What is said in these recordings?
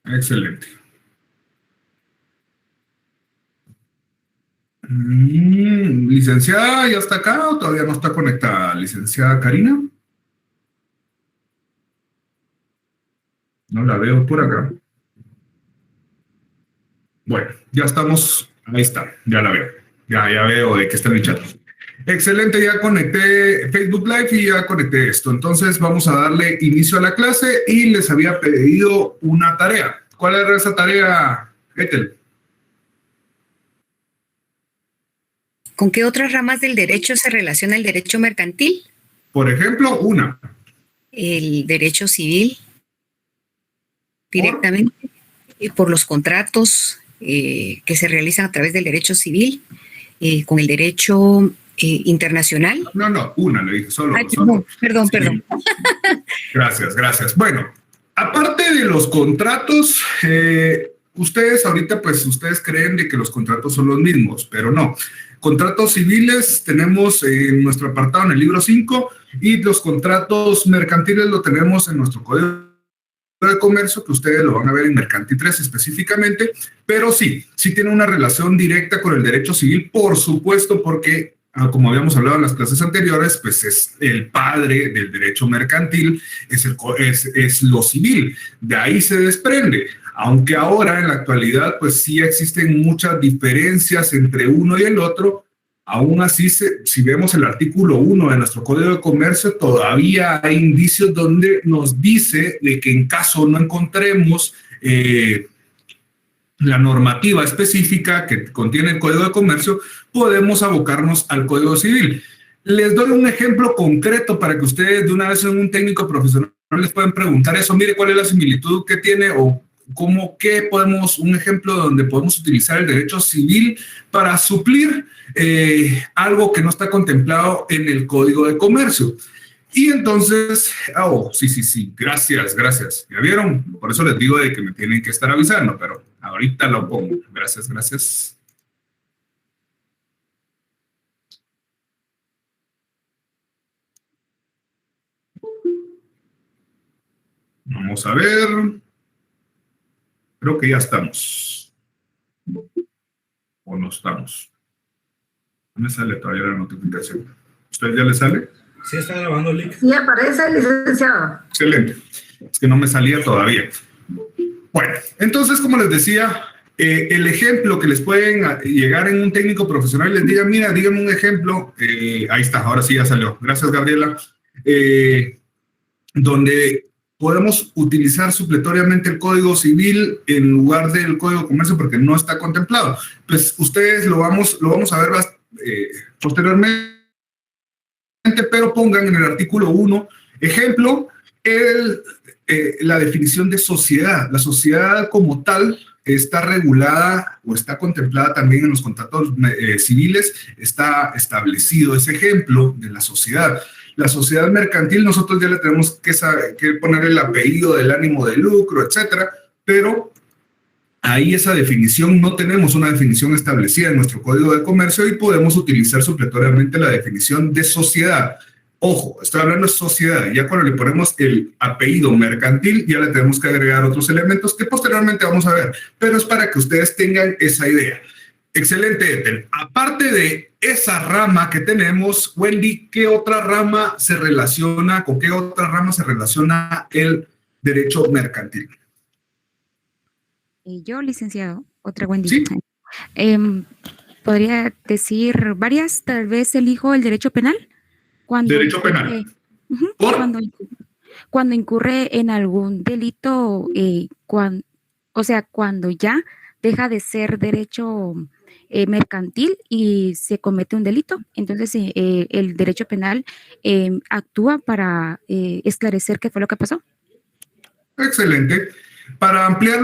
Excelente. Licenciada, ¿ya está acá o todavía no está conectada? Licenciada Karina. No la veo por acá. Bueno, ya estamos. Ahí está, ya la veo. Ya veo de qué está el chat. Excelente, ya conecté Facebook Live y ya conecté esto. Entonces vamos a darle inicio a la clase y les había pedido una tarea. ¿Cuál era esa tarea, Ethel? ¿Con qué otras ramas del derecho se relaciona el derecho mercantil? Por ejemplo, una. El derecho civil, directamente, por los contratos que se realizan a través del derecho civil, con el derecho internacional. No, una, le dije, solo. Ay, perdón. Gracias. Bueno, aparte de los contratos, ustedes ahorita, pues, ustedes creen de que los contratos son los mismos, pero no. Contratos civiles tenemos en nuestro apartado en el libro 5 y los contratos mercantiles lo tenemos en nuestro Código de Comercio, que ustedes lo van a ver en Mercantil 3 específicamente, pero sí tiene una relación directa con el derecho civil, por supuesto, porque como habíamos hablado en las clases anteriores, pues es el padre del derecho mercantil, es lo civil, de ahí se desprende. Aunque ahora, en la actualidad, pues sí existen muchas diferencias entre uno y el otro, aún así, si vemos el artículo 1 de nuestro Código de Comercio, todavía hay indicios donde nos dice de que en caso no encontremos la normativa específica que contiene el Código de Comercio, podemos abocarnos al Código Civil. Les doy un ejemplo concreto para que ustedes de una vez en un técnico profesional les puedan preguntar eso. Mire, ¿cuál es la similitud que tiene o un ejemplo donde podemos utilizar el derecho civil para suplir algo que no está contemplado en el Código de Comercio? Y entonces, sí, gracias. ¿Ya vieron? Por eso les digo de que me tienen que estar avisando, pero ahorita lo pongo. Gracias. Vamos a ver. Creo que ya estamos. ¿O no estamos? No me sale todavía la notificación. ¿Usted ya le sale? Sí, está grabando, Lick. Sí, aparece, licenciado. Excelente. Es que no me salía todavía. Bueno, entonces, como les decía, el ejemplo que les pueden llegar en un técnico profesional, les diga, mira, dígame un ejemplo. Ahí está, ahora sí ya salió. Gracias, Gabriela. Donde podemos utilizar supletoriamente el Código Civil en lugar del Código de Comercio porque no está contemplado. Pues ustedes lo vamos a ver posteriormente, pero pongan en el artículo 1, ejemplo, la definición de sociedad. La sociedad como tal está regulada o está contemplada también en los contratos civiles, está establecido ese ejemplo de la sociedad. La sociedad mercantil, nosotros ya le tenemos que poner el apellido del ánimo de lucro, etcétera, pero ahí esa definición no tenemos una definición establecida en nuestro Código de Comercio y podemos utilizar supletoriamente la definición de sociedad. Ojo, estoy hablando de sociedad. Ya cuando le ponemos el apellido mercantil, ya le tenemos que agregar otros elementos que posteriormente vamos a ver, pero es para que ustedes tengan esa idea. Excelente, Ethel. Aparte de esa rama que tenemos, Wendy, ¿con qué otra rama se relaciona el derecho mercantil? Yo, licenciado, otra Wendy. ¿Sí? Podría decir varias, tal vez elijo el derecho penal. Derecho penal. Cuando incurre en algún delito, cuando ya deja de ser derecho mercantil y se comete un delito, entonces el derecho penal actúa para esclarecer qué fue lo que pasó. Excelente. Para ampliar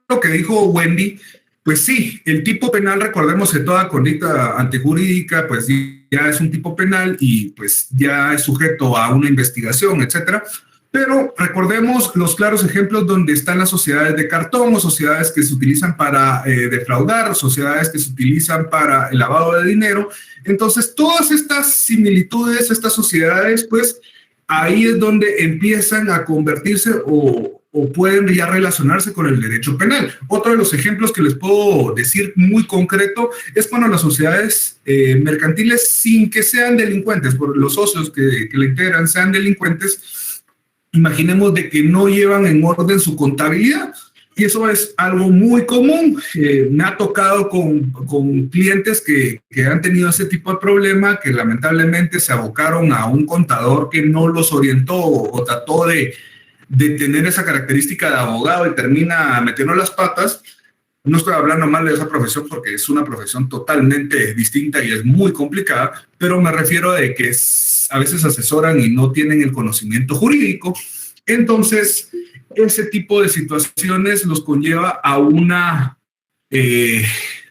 lo que dijo Wendy, pues sí, el tipo penal, recordemos que toda conducta antijurídica, pues ya es un tipo penal y pues ya es sujeto a una investigación, etcétera. Pero recordemos los claros ejemplos donde están las sociedades de cartón o sociedades que se utilizan para defraudar, sociedades que se utilizan para el lavado de dinero. Entonces, todas estas similitudes, estas sociedades, pues ahí es donde empiezan a convertirse o o pueden ya relacionarse con el derecho penal. Otro de los ejemplos que les puedo decir muy concreto es cuando las sociedades mercantiles, sin que sean delincuentes, por los socios que la integran sean delincuentes, imaginemos de que no llevan en orden su contabilidad. Y eso es algo muy común. Me ha tocado con clientes que han tenido ese tipo de problema, que lamentablemente se abocaron a un contador que no los orientó o trató de tener esa característica de abogado y termina metiendo las patas. No estoy hablando mal de esa profesión porque es una profesión totalmente distinta y es muy complicada, pero me refiero a que a veces asesoran y no tienen el conocimiento jurídico. Entonces, ese tipo de situaciones los conlleva a una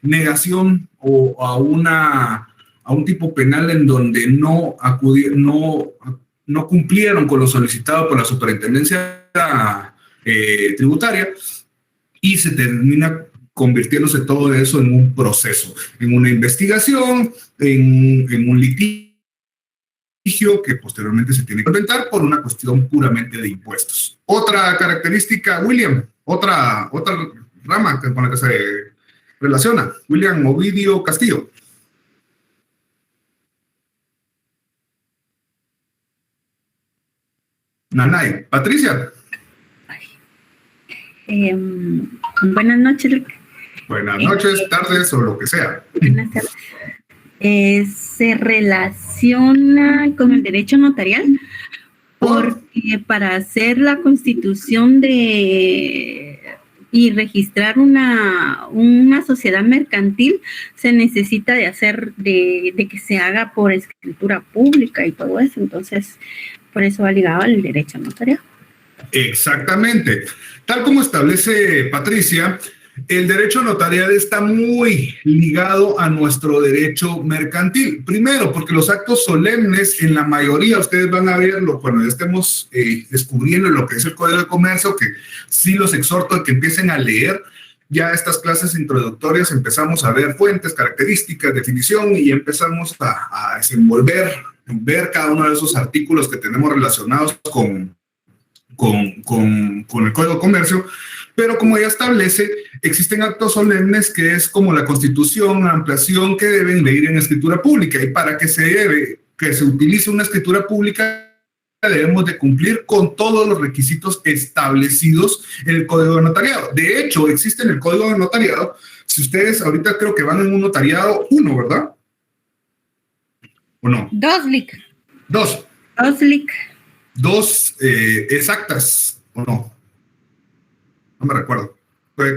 negación o a un tipo penal en donde no cumplieron con lo solicitado por la superintendencia tributaria y se termina convirtiéndose todo eso en un proceso, en una investigación, en un litigio que posteriormente se tiene que solventar por una cuestión puramente de impuestos. Otra característica, William, otra rama con la que se relaciona, William Ovidio Castillo. Nanay. Patricia. Buenas noches. Buenas noches, tardes o lo que sea. Buenas tardes. Se relaciona con el derecho notarial porque para hacer la constitución y registrar una sociedad mercantil se necesita de que se haga por escritura pública y todo eso. Entonces, por eso va ligado al derecho notarial. Exactamente. Tal como establece Patricia, el derecho notarial está muy ligado a nuestro derecho mercantil. Primero, porque los actos solemnes, en la mayoría, ustedes van a verlo cuando ya estemos descubriendo lo que es el Código de Comercio, que sí los exhorto a que empiecen a leer. Ya estas clases introductorias empezamos a ver fuentes, características, definición y empezamos a desenvolver, ver cada uno de esos artículos que tenemos relacionados con el Código de Comercio. Pero como ya establece, existen actos solemnes que es como la constitución, la ampliación, que deben de ir en escritura pública. Y para que se utilice una escritura pública, debemos de cumplir con todos los requisitos establecidos en el Código de Notariado. De hecho, existe en el Código de Notariado, si ustedes ahorita creo que van en un notariado 1, ¿verdad? ¿O no? 2, Lic. 2. 2, Lic. 2 exactas, ¿o no? No me recuerdo.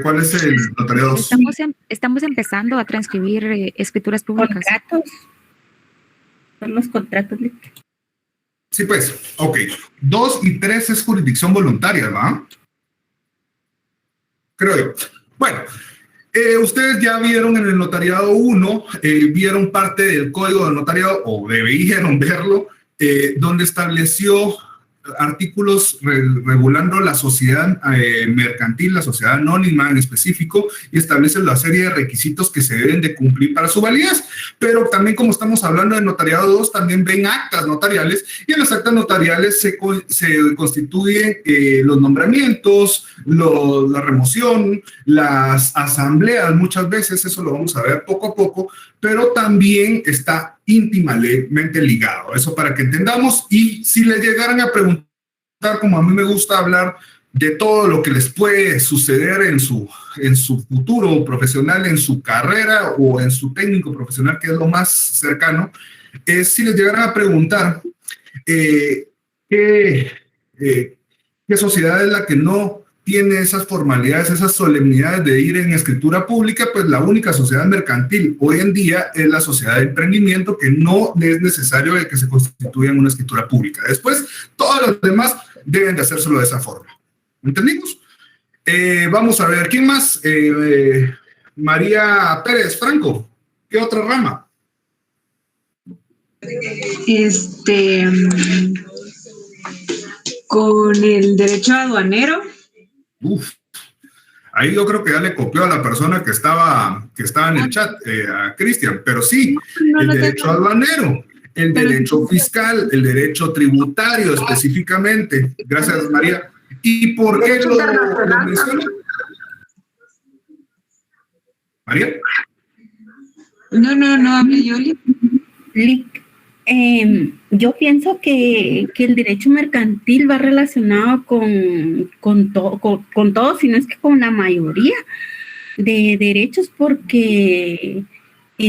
¿Cuál es el notariado? Estamos empezando a transcribir escrituras públicas. Contratos. Son los contratos. Sí, pues, ok. 2 y 3 es jurisdicción voluntaria, ¿verdad? Creo yo. Bueno, ustedes ya vieron en el notariado 1, vieron parte del código del notariado, o debieron verlo, donde estableció artículos regulando la sociedad mercantil, la sociedad anónima en específico, y establece la serie de requisitos que se deben de cumplir para su validez. Pero también, como estamos hablando de notariado 2, también ven actas notariales, y en las actas notariales se constituyen los nombramientos, la remoción, las asambleas, muchas veces, eso lo vamos a ver poco a poco, pero también está íntimamente ligado. Eso para que entendamos, y si les llegaran a preguntar, como a mí me gusta hablar de todo lo que les puede suceder en su futuro profesional, en su carrera o en su técnico profesional, que es lo más cercano, es si les llegaran a preguntar qué sociedad es la que no tiene esas formalidades, esas solemnidades de ir en escritura pública, pues la única sociedad mercantil hoy en día es la sociedad de emprendimiento, que no es necesario de que se constituya en una escritura pública. Después, todas las demás deben de hacérselo de esa forma. ¿Entendimos? Vamos a ver, ¿quién más? María Pérez Franco, ¿qué otra rama? Con el derecho aduanero. Ahí yo creo que ya le copió a la persona que estaba en el chat, a Cristian, pero sí, el derecho aduanero, el derecho fiscal, el derecho tributario específicamente. Gracias, María. ¿Y por qué Derecho lo internacional menciono? María. No, hable Yoli. Yo pienso que el derecho mercantil va relacionado con todo, si no es que con la mayoría de derechos, porque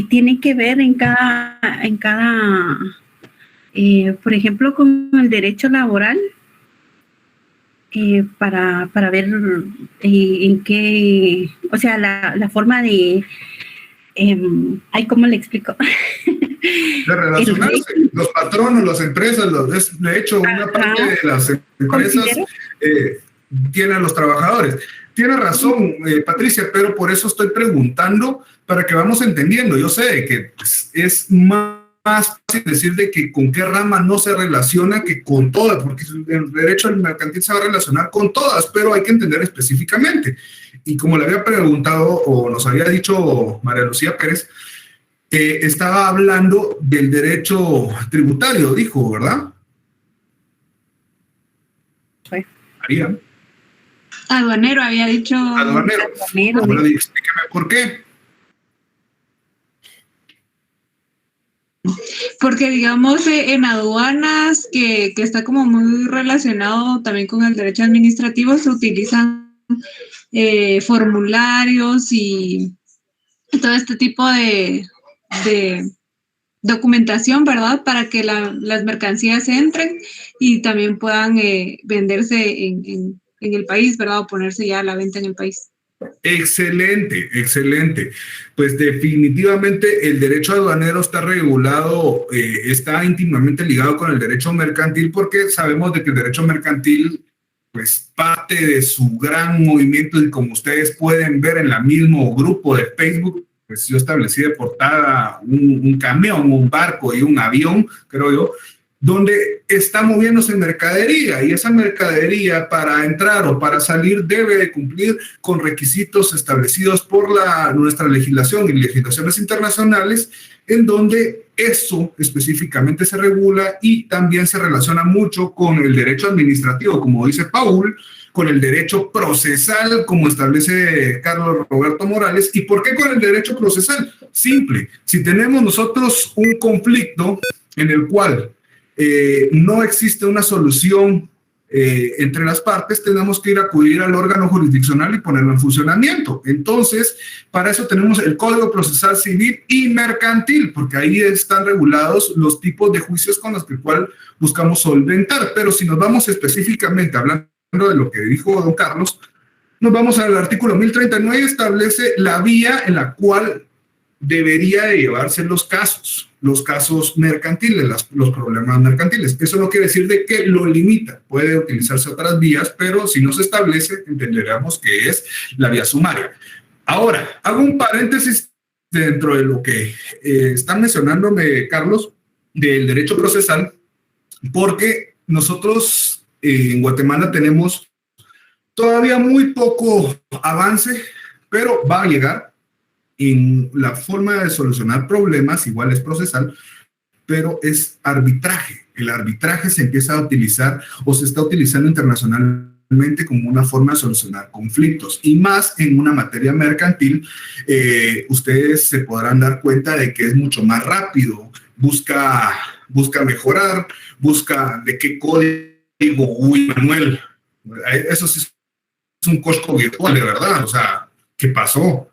tiene que ver en cada por ejemplo, con el derecho laboral, para ver en qué, o sea, la forma de, ¿cómo le explico? De relacionarse. Los patronos, las empresas, de hecho, una parte de las empresas tienen a los trabajadores. Tiene razón, Patricia, pero por eso estoy preguntando para que vamos entendiendo. Yo sé que es más fácil decir de que con qué rama no se relaciona que con todas, porque el derecho al mercantil se va a relacionar con todas, pero hay que entender específicamente. Y como le había preguntado o nos había dicho María Lucía Pérez, estaba hablando del derecho tributario, dijo, ¿verdad? Sí. María. Aduanero había dicho. Aduanero. Ahora explíqueme por qué. Porque digamos en aduanas, que está como muy relacionado también con el derecho administrativo, se utilizan formularios y todo este tipo de documentación, ¿verdad? Para que las mercancías entren y también puedan venderse en el país, ¿verdad? O ponerse ya a la venta en el país. Excelente, excelente. Pues definitivamente el derecho aduanero está regulado, está íntimamente ligado con el derecho mercantil, porque sabemos de que el derecho mercantil, pues parte de su gran movimiento, y como ustedes pueden ver en el mismo grupo de Facebook, pues yo establecí de portada un camión, un barco y un avión, creo yo, donde está moviéndose mercadería, y esa mercadería para entrar o para salir debe de cumplir con requisitos establecidos por nuestra legislación y legislaciones internacionales, en donde eso específicamente se regula y también se relaciona mucho con el derecho administrativo, como dice Paul, con el derecho procesal, como establece Carlos Roberto Morales. ¿Y por qué con el derecho procesal? Simple, si tenemos nosotros un conflicto en el cual no existe una solución entre las partes, tenemos que ir a acudir al órgano jurisdiccional y ponerlo en funcionamiento. Entonces, para eso tenemos el Código Procesal Civil y Mercantil, porque ahí están regulados los tipos de juicios con los que cual buscamos solventar. Pero si nos vamos específicamente hablando de lo que dijo don Carlos, nos vamos al artículo 1039, establece la vía en la cual debería de llevarse los casos mercantiles, los problemas mercantiles. Eso no quiere decir de que lo limita, puede utilizarse otras vías, pero si no se establece, entenderemos que es la vía sumaria. Ahora, hago un paréntesis dentro de lo que están mencionándome, Carlos, del derecho procesal, porque nosotros en Guatemala tenemos todavía muy poco avance, pero va a llegar en la forma de solucionar problemas. Igual es procesal, pero es arbitraje. El arbitraje se empieza a utilizar o se está utilizando internacionalmente como una forma de solucionar conflictos, y más en una materia mercantil. Ustedes se podrán dar cuenta de que es mucho más rápido, busca mejorar, busca de qué código. Uy, Manuel, eso sí es un cosco virtual, de verdad. O sea, ¿qué pasó?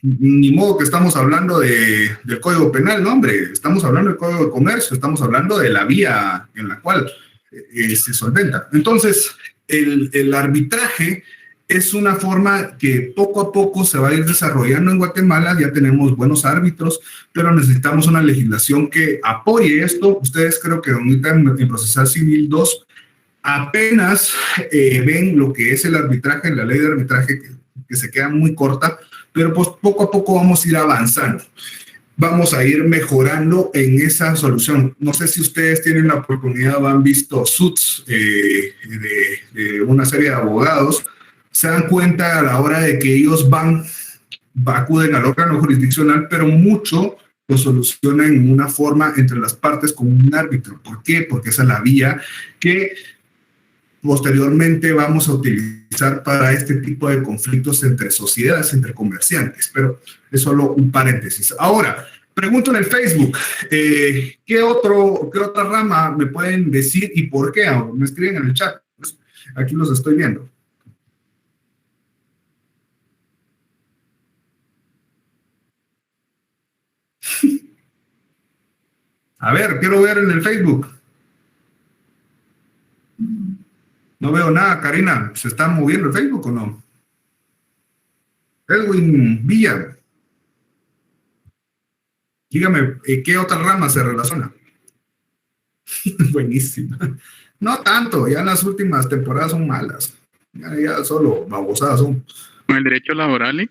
Ni modo que estamos hablando del Código Penal, no, hombre, estamos hablando del Código de Comercio, estamos hablando de la vía en la cual se solventa. Entonces, el arbitraje es una forma que poco a poco se va a ir desarrollando en Guatemala. Ya tenemos buenos árbitros, pero necesitamos una legislación que apoye esto. Ustedes creo que ahorita en Procesal Civil 2 apenas ven lo que es el arbitraje, la ley de arbitraje que se queda muy corta, pero pues poco a poco vamos a ir avanzando. Vamos a ir mejorando en esa solución. No sé si ustedes tienen la oportunidad o han visto suits de una serie de abogados, se dan cuenta a la hora de que ellos acuden al órgano jurisdiccional, pero mucho lo solucionan en una forma entre las partes con un árbitro. ¿Por qué? Porque esa es la vía que posteriormente vamos a utilizar para este tipo de conflictos entre sociedades, entre comerciantes, pero es solo un paréntesis. Ahora, pregunto en el Facebook, ¿qué otra rama me pueden decir y por qué? O me escriben en el chat, pues, aquí los estoy viendo. A ver, quiero ver en el Facebook. No veo nada, Karina. ¿Se está moviendo el Facebook o no? Edwin Villa. Dígame, ¿qué otra rama se relaciona? Buenísima. No tanto, ya las últimas temporadas son malas. Ya solo babosadas son. El derecho laboral, ¿eh?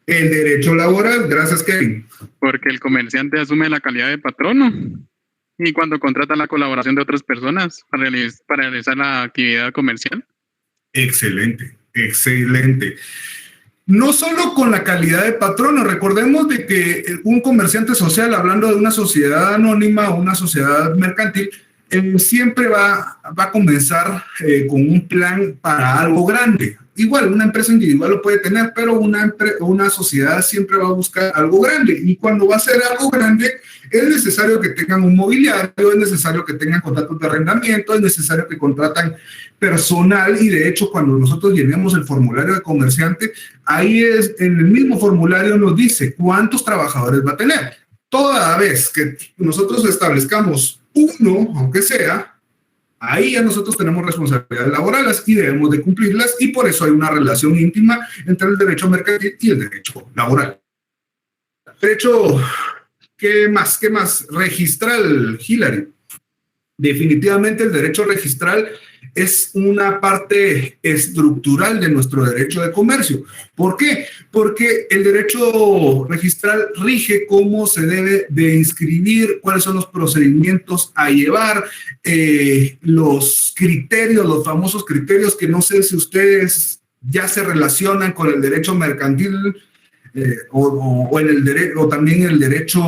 El derecho laboral, gracias, Kevin. Porque el comerciante asume la calidad de patrono y cuando contrata la colaboración de otras personas para realizar la actividad comercial. Excelente, excelente. No solo con la calidad de patrono, recordemos de que un comerciante social, hablando de una sociedad anónima o una sociedad mercantil, siempre va a comenzar con un plan para algo grande. Igual, una empresa individual lo puede tener, pero una sociedad siempre va a buscar algo grande. Y cuando va a ser algo grande, es necesario que tengan un mobiliario, es necesario que tengan contratos de arrendamiento, es necesario que contratan personal. Y de hecho, cuando nosotros llenemos el formulario de comerciante, ahí en el mismo formulario nos dice cuántos trabajadores va a tener. Toda vez que nosotros establezcamos uno, aunque sea, ahí ya nosotros tenemos responsabilidades laborales y debemos de cumplirlas, y por eso hay una relación íntima entre el derecho mercantil y el derecho laboral. Derecho, ¿qué más? Registral, Hilary. Definitivamente el derecho registral es una parte estructural de nuestro derecho de comercio. ¿Por qué? Porque el derecho registral rige cómo se debe de inscribir, cuáles son los procedimientos a llevar, los criterios, los famosos criterios que no sé si ustedes ya se relacionan con el derecho mercantil o también el derecho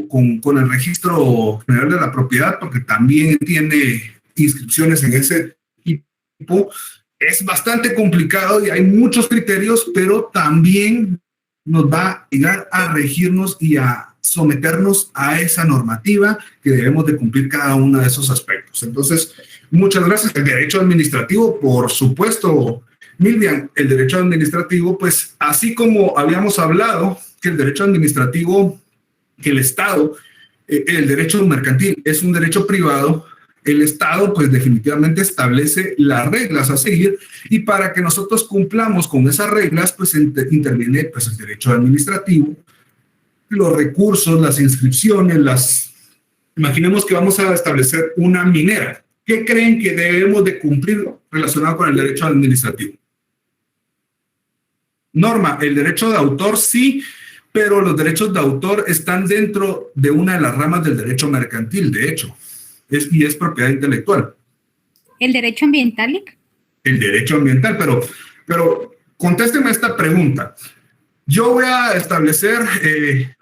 con el registro general de la propiedad, porque también tiene inscripciones en ese tipo. Es bastante complicado y hay muchos criterios, pero también nos va a llegar a regirnos y a someternos a esa normativa que debemos de cumplir cada uno de esos aspectos. Entonces, muchas gracias. El derecho administrativo, por supuesto, Milvian, el derecho administrativo, pues así como habíamos hablado que el derecho administrativo, que el Estado, el derecho mercantil es un derecho privado, el Estado pues definitivamente establece las reglas a seguir, y para que nosotros cumplamos con esas reglas pues interviene pues el derecho administrativo, los recursos, las inscripciones, imaginemos que vamos a establecer una minera. ¿Qué creen que debemos de cumplir relacionado con el derecho administrativo? Norma, el derecho de autor sí, pero los derechos de autor están dentro de una de las ramas del derecho mercantil, de hecho, y es propiedad intelectual. ¿El derecho ambiental? El derecho ambiental, pero contésteme esta pregunta. Yo voy a establecer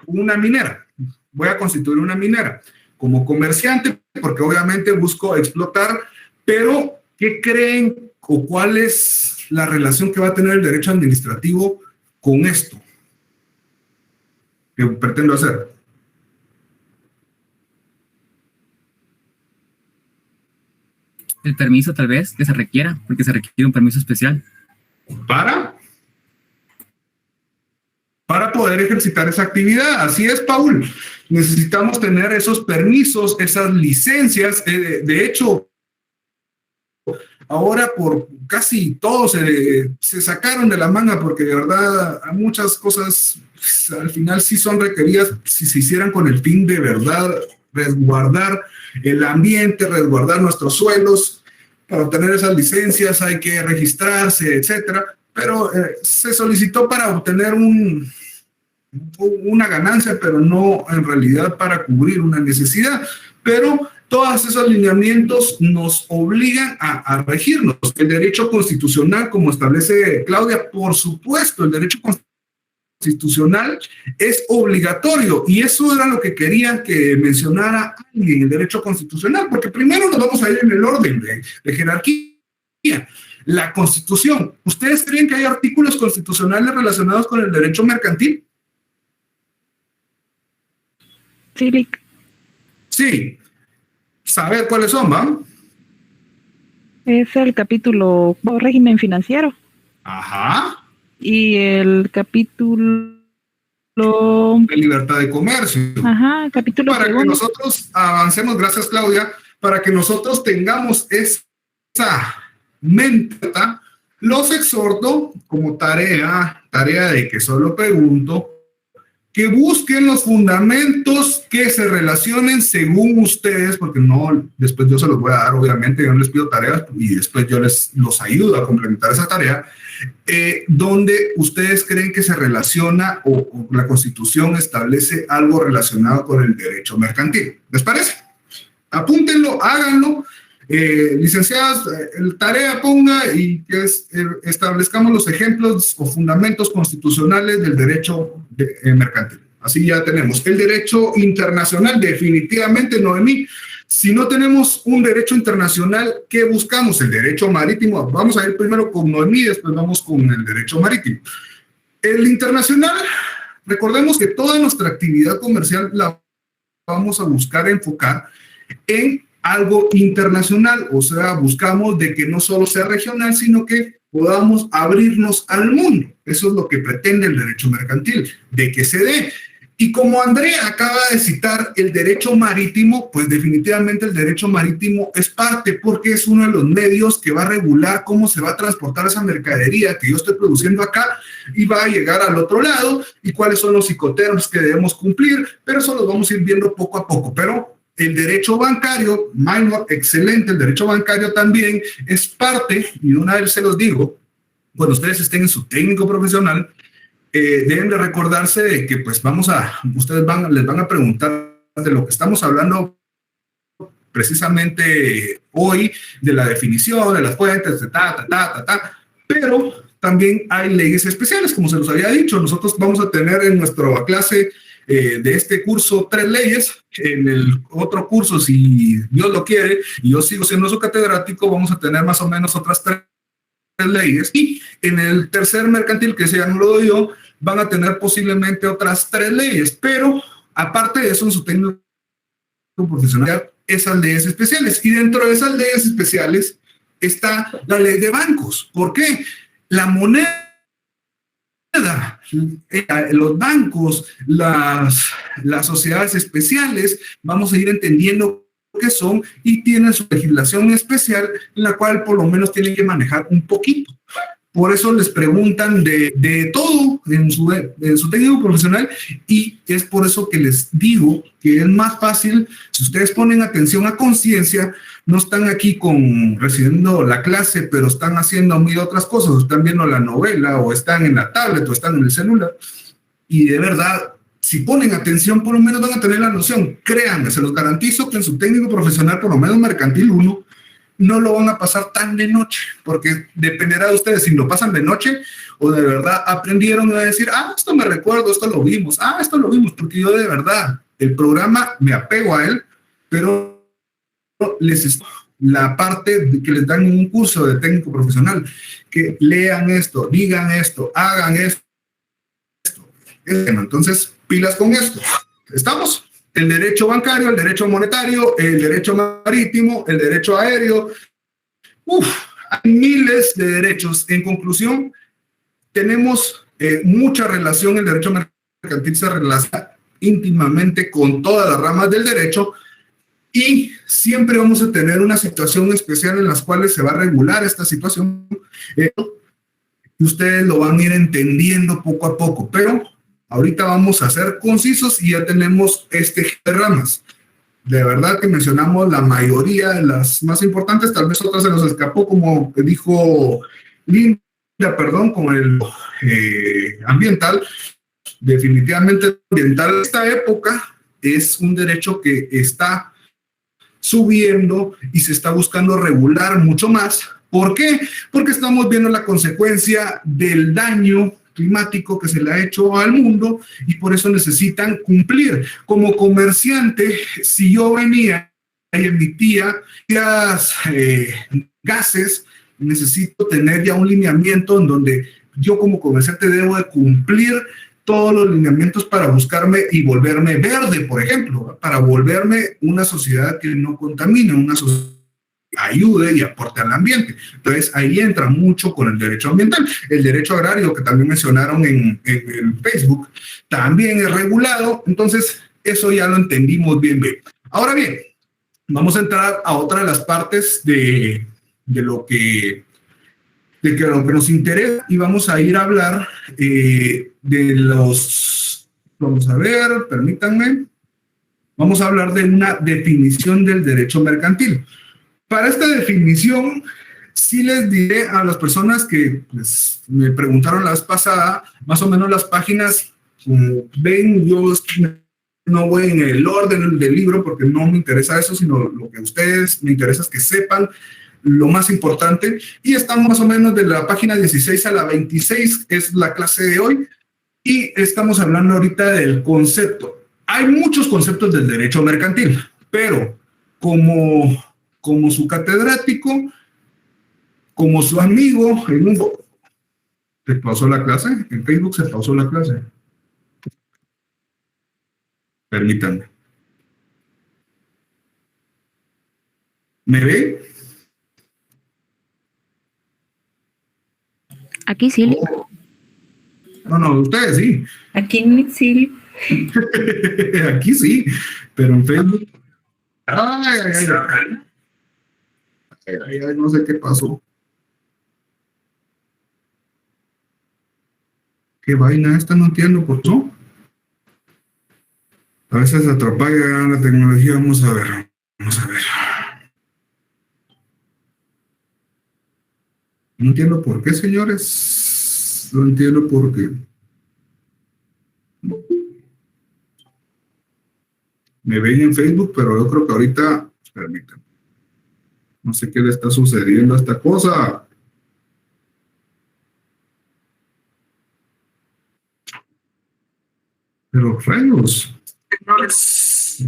una minera, voy a constituir una minera como comerciante, porque obviamente busco explotar, pero ¿qué creen o cuál es la relación que va a tener el derecho administrativo con esto que pretendo hacer? El permiso tal vez que se requiera, porque se requiere un permiso especial. ¿Para poder ejercitar esa actividad? Así es, Paul. Necesitamos tener esos permisos, esas licencias. De hecho, ahora por casi todos se sacaron de la manga, porque de verdad hay muchas cosas al final sí son requeridas si se hicieran con el fin de verdad resguardar el ambiente, resguardar nuestros suelos. Para obtener esas licencias hay que registrarse, etcétera, pero se solicitó para obtener una ganancia, pero no en realidad para cubrir una necesidad. Pero todos esos lineamientos nos obligan a regirnos. El derecho constitucional, como establece Claudia, por supuesto, el derecho constitucional es obligatorio, y eso era lo que quería que mencionara alguien, el derecho constitucional, porque primero nos vamos a ir en el orden de jerarquía. la Constitución. ¿Ustedes creen que hay artículos constitucionales relacionados con el derecho mercantil? Sí, Lic. Sí. Saber cuáles son, ¿va? Es el capítulo régimen financiero Ajá. y el capítulo De libertad de comercio. Ajá, capítulo Para que segundo. nosotros avancemos, gracias Claudia, para que nosotros tengamos esa mente, ¿verdad? Los exhorto como tarea de que solo pregunto, que busquen los fundamentos que se relacionen según ustedes, porque no, después yo se los voy a dar, obviamente, yo no les pido tareas y después yo los ayudo a complementar esa tarea, donde ustedes creen que se relaciona o la Constitución establece algo relacionado con el derecho mercantil. ¿Les parece? Apúntenlo, háganlo. Licenciadas, tarea ponga y que establezcamos los ejemplos o fundamentos constitucionales del derecho mercantil. Así ya tenemos el derecho internacional, definitivamente, Noemí. Si no tenemos un derecho internacional, ¿qué buscamos? El derecho marítimo. Vamos a ir primero con Noemí, después vamos con el derecho marítimo. El internacional, recordemos que toda nuestra actividad comercial la vamos a buscar enfocar en algo internacional, o sea, buscamos de que no solo sea regional, sino que podamos abrirnos al mundo. Eso es lo que pretende el derecho mercantil, de que se dé. Y como Andrea acaba de citar el derecho marítimo, pues definitivamente el derecho marítimo es parte, porque es uno de los medios que va a regular cómo se va a transportar esa mercadería que yo estoy produciendo acá y va a llegar al otro lado, y cuáles son los psicoterms que debemos cumplir, pero eso lo vamos a ir viendo poco a poco. Pero el derecho bancario, minor, excelente, el derecho bancario también es parte, y una vez se los digo, cuando ustedes estén en su técnico profesional, deben de recordarse de que pues ustedes les van a preguntar de lo que estamos hablando precisamente hoy, de la definición, de las fuentes, de pero también hay leyes especiales, como se los había dicho. Nosotros vamos a tener en nuestra clase de este curso 3 leyes. En el otro curso, si Dios lo quiere y yo sigo siendo su catedrático, vamos a tener más o menos otras 3 leyes, y en el tercer mercantil, que ese ya no lo doy yo, van a tener posiblemente otras 3 leyes, pero aparte de eso, en su técnico profesional, esas leyes especiales, y dentro de esas leyes especiales está la ley de bancos. ¿Por qué? La moneda, los bancos, las sociedades especiales, vamos a ir entendiendo qué son, y tienen su legislación especial en la cual por lo menos tienen que manejar un poquito. Por eso les preguntan de todo en su técnico profesional, y es por eso que les digo que es más fácil, si ustedes ponen atención a conciencia, no están aquí recibiendo la clase, pero están haciendo mil otras cosas, o están viendo la novela, o están en la tablet, o están en el celular, y de verdad, si ponen atención, por lo menos van a tener la noción. Créanme, se los garantizo que en su técnico profesional, por lo menos mercantil 1, no lo van a pasar tan de noche, porque dependerá de ustedes si lo pasan de noche o de verdad aprendieron a decir, esto me recuerdo, esto lo vimos, porque yo de verdad, el programa me apego a él, pero la parte de que les dan un curso de técnico profesional, que lean esto, digan esto, hagan esto. Entonces, pilas con esto. ¿Estamos? El derecho bancario, el derecho monetario, el derecho marítimo, el derecho aéreo. Hay miles de derechos. En conclusión, tenemos mucha relación. El derecho mercantil se relaciona íntimamente con todas las ramas del derecho, y siempre vamos a tener una situación especial en las cuales se va a regular esta situación. Ustedes lo van a ir entendiendo poco a poco, pero ahorita vamos a ser concisos y ya tenemos de ramas. De verdad que mencionamos la mayoría de las más importantes, tal vez otras se nos escapó, como dijo Linda, con el ambiental. Definitivamente ambiental en esta época es un derecho que está subiendo y se está buscando regular mucho más. ¿Por qué? Porque estamos viendo la consecuencia del daño climático que se le ha hecho al mundo, y por eso necesitan cumplir. Como comerciante, si yo venía y emitía gases necesito tener ya un lineamiento en donde yo como comerciante debo de cumplir todos los lineamientos para buscarme y volverme verde, por ejemplo, para volverme una sociedad que no contamine, una sociedad que ayude y aporte al ambiente. Entonces, ahí entra mucho con el derecho ambiental. El derecho agrario, que también mencionaron en Facebook, también es regulado. Entonces, eso ya lo entendimos bien. Ahora bien, vamos a entrar a otra de las partes de lo que nos interesa y vamos a ir a hablar vamos a ver, permítanme, vamos a hablar de una definición del derecho mercantil. Para esta definición, sí les diré a las personas que pues, me preguntaron la vez pasada, más o menos las páginas, como ven, yo no voy en el orden del libro porque no me interesa eso, sino lo que a ustedes me interesa es que sepan lo más importante, y estamos más o menos de la página 16 a la 26, es la clase de hoy, y estamos hablando ahorita del concepto. Hay muchos conceptos del derecho mercantil, pero como su catedrático, como su amigo, ¿se pausó la clase? En Facebook se pausó la clase. Permítanme. ¿Me ve? Aquí sí. Oh. No, ustedes sí. Aquí sí. Aquí sí, pero en Facebook. Ay, no sé qué pasó. ¿Qué vaina esta? No entiendo por qué. A veces atrapa la tecnología. Vamos a ver. No entiendo por qué, señores. No entiendo por qué. Me ven en Facebook, pero yo creo que ahorita, permítanme, no sé qué le está sucediendo a esta cosa. Pero rayos.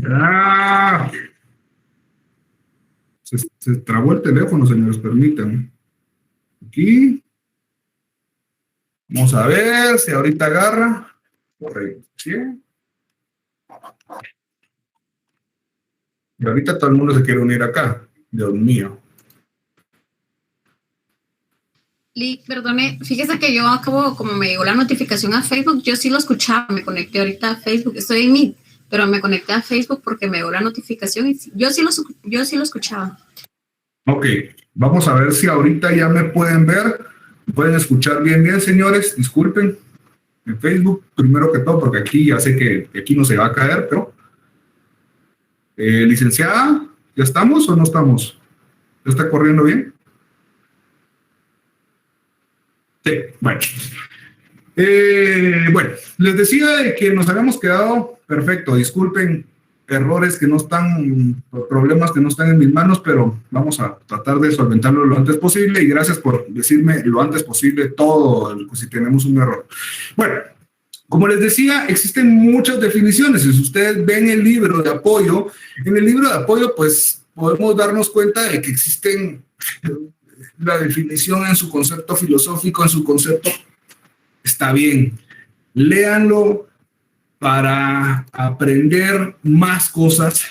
¡Ah! Se trabó el teléfono, señores, permítanme. Aquí. Vamos a ver si ahorita agarra. Correcto. ¿Sí? Y ahorita todo el mundo se quiere unir acá. Dios mío. Lick, perdone, fíjese que yo acabo, como me llegó la notificación a Facebook, yo sí lo escuchaba, me conecté ahorita a Facebook, estoy en Meet, pero me conecté a Facebook porque me llegó la notificación y yo sí lo escuchaba. Ok, vamos a ver si ahorita ya me pueden ver, me pueden escuchar bien, señores, disculpen, en Facebook, primero que todo, porque aquí ya sé que aquí no se va a caer, pero, licenciada, ¿ya estamos o no estamos? ¿Ya está corriendo bien? Sí, bueno. Bueno, les decía de que nos habíamos quedado, perfecto, disculpen, errores que no están, problemas que no están en mis manos, pero vamos a tratar de solventarlo lo antes posible y gracias por decirme lo antes posible todo, si tenemos un error. Bueno, como les decía, existen muchas definiciones. Si ustedes ven el libro de apoyo, en el libro de apoyo, pues podemos darnos cuenta de que existen la definición en su concepto filosófico, en su concepto, está bien. Léanlo para aprender más cosas,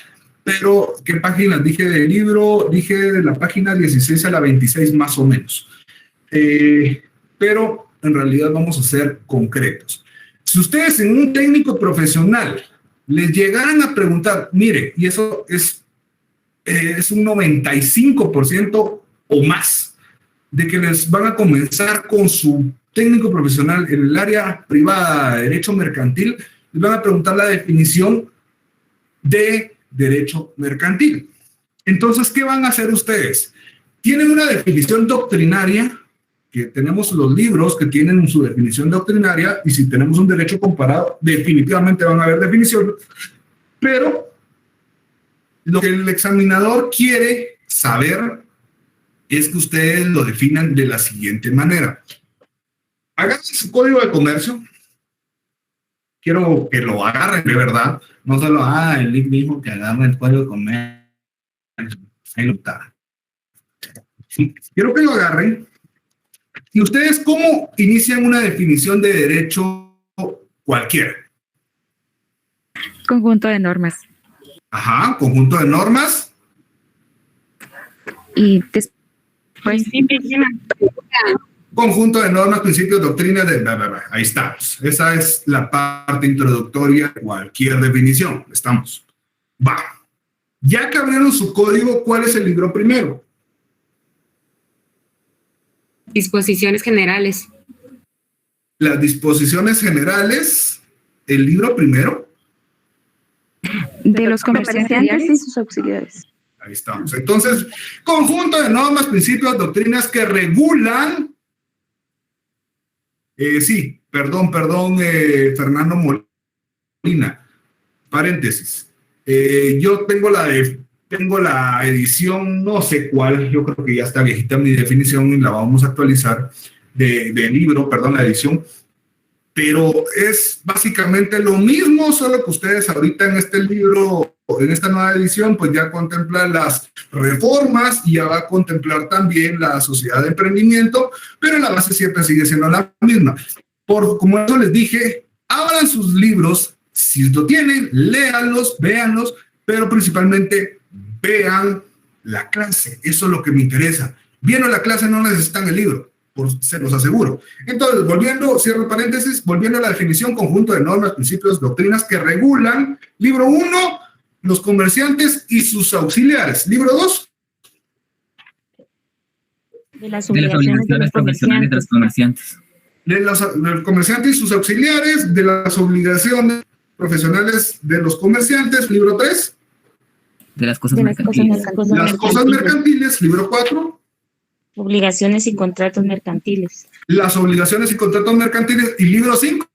pero ¿qué páginas dije del libro? Dije de la página 16 a la 26 más o menos. Pero en realidad vamos a ser concretos. Si ustedes en un técnico profesional les llegaran a preguntar, mire, y eso es un 95% o más, de que les van a comenzar con su técnico profesional en el área privada de derecho mercantil, les van a preguntar la definición de derecho mercantil. Entonces, ¿qué van a hacer ustedes? Tienen una definición doctrinaria, que tenemos los libros que tienen su definición doctrinaria, y si tenemos un derecho comparado, definitivamente van a haber definiciones, pero lo que el examinador quiere saber es que ustedes lo definan de la siguiente manera. Agarren su código de comercio. Quiero que lo agarren de verdad. No solo, el Lick dijo que agarren el código de comercio. Ahí lo está. Quiero que lo agarren. ¿Y ustedes cómo inician una definición de derecho cualquiera? Conjunto de normas. Ajá, conjunto de normas. Y Conjunto de normas, principios, doctrinas, ahí estamos. Esa es la parte introductoria de cualquier definición. Estamos. Va. Ya que abrieron su código, ¿cuál es el libro primero? Disposiciones generales. Las disposiciones generales, el libro primero. de los comerciantes y sus auxiliares. Ahí estamos. Entonces, conjunto de normas, principios, doctrinas que regulan. Fernando Molina. Paréntesis. Yo tengo la edición, no sé cuál, yo creo que ya está viejita mi definición y la vamos a actualizar del libro, la edición. Pero es básicamente lo mismo, solo que ustedes ahorita en este libro, en esta nueva edición, pues ya contemplan las reformas y ya va a contemplar también la sociedad de emprendimiento, pero la base siempre sigue siendo la misma. Como eso les dije, abran sus libros, si lo tienen, léanlos, véanlos, pero principalmente vean la clase, eso es lo que me interesa. Viendo la clase no necesitan el libro. Se los aseguro. Entonces, cierro paréntesis, volviendo a la definición, conjunto de normas, principios, doctrinas que regulan. Libro 1, los comerciantes y sus auxiliares. Libro 2. de las obligaciones de los profesionales de los comerciantes. Del comerciante y sus auxiliares, de las obligaciones profesionales de los comerciantes. Libro 3. De las cosas mercantiles. Las cosas mercantiles. Libro 4. Obligaciones y contratos mercantiles. Las obligaciones y contratos mercantiles. Y libro 5.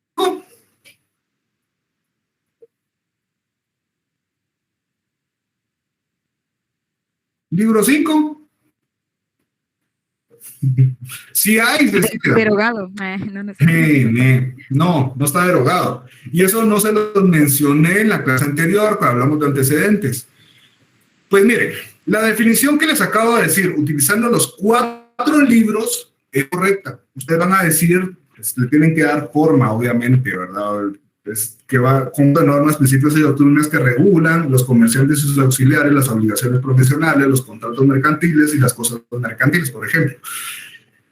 Libro 5. Si hay. Derogado. No está derogado. Y eso no se lo mencioné en la clase anterior cuando hablamos de antecedentes. Pues miren, la definición que les acabo de decir, utilizando los 4 libros, es correcta. Ustedes van a decir, pues, le tienen que dar forma, obviamente, ¿verdad? Que va con normas, principios y doctrinas que regulan los comerciantes y sus auxiliares, las obligaciones profesionales, los contratos mercantiles y las cosas mercantiles, por ejemplo.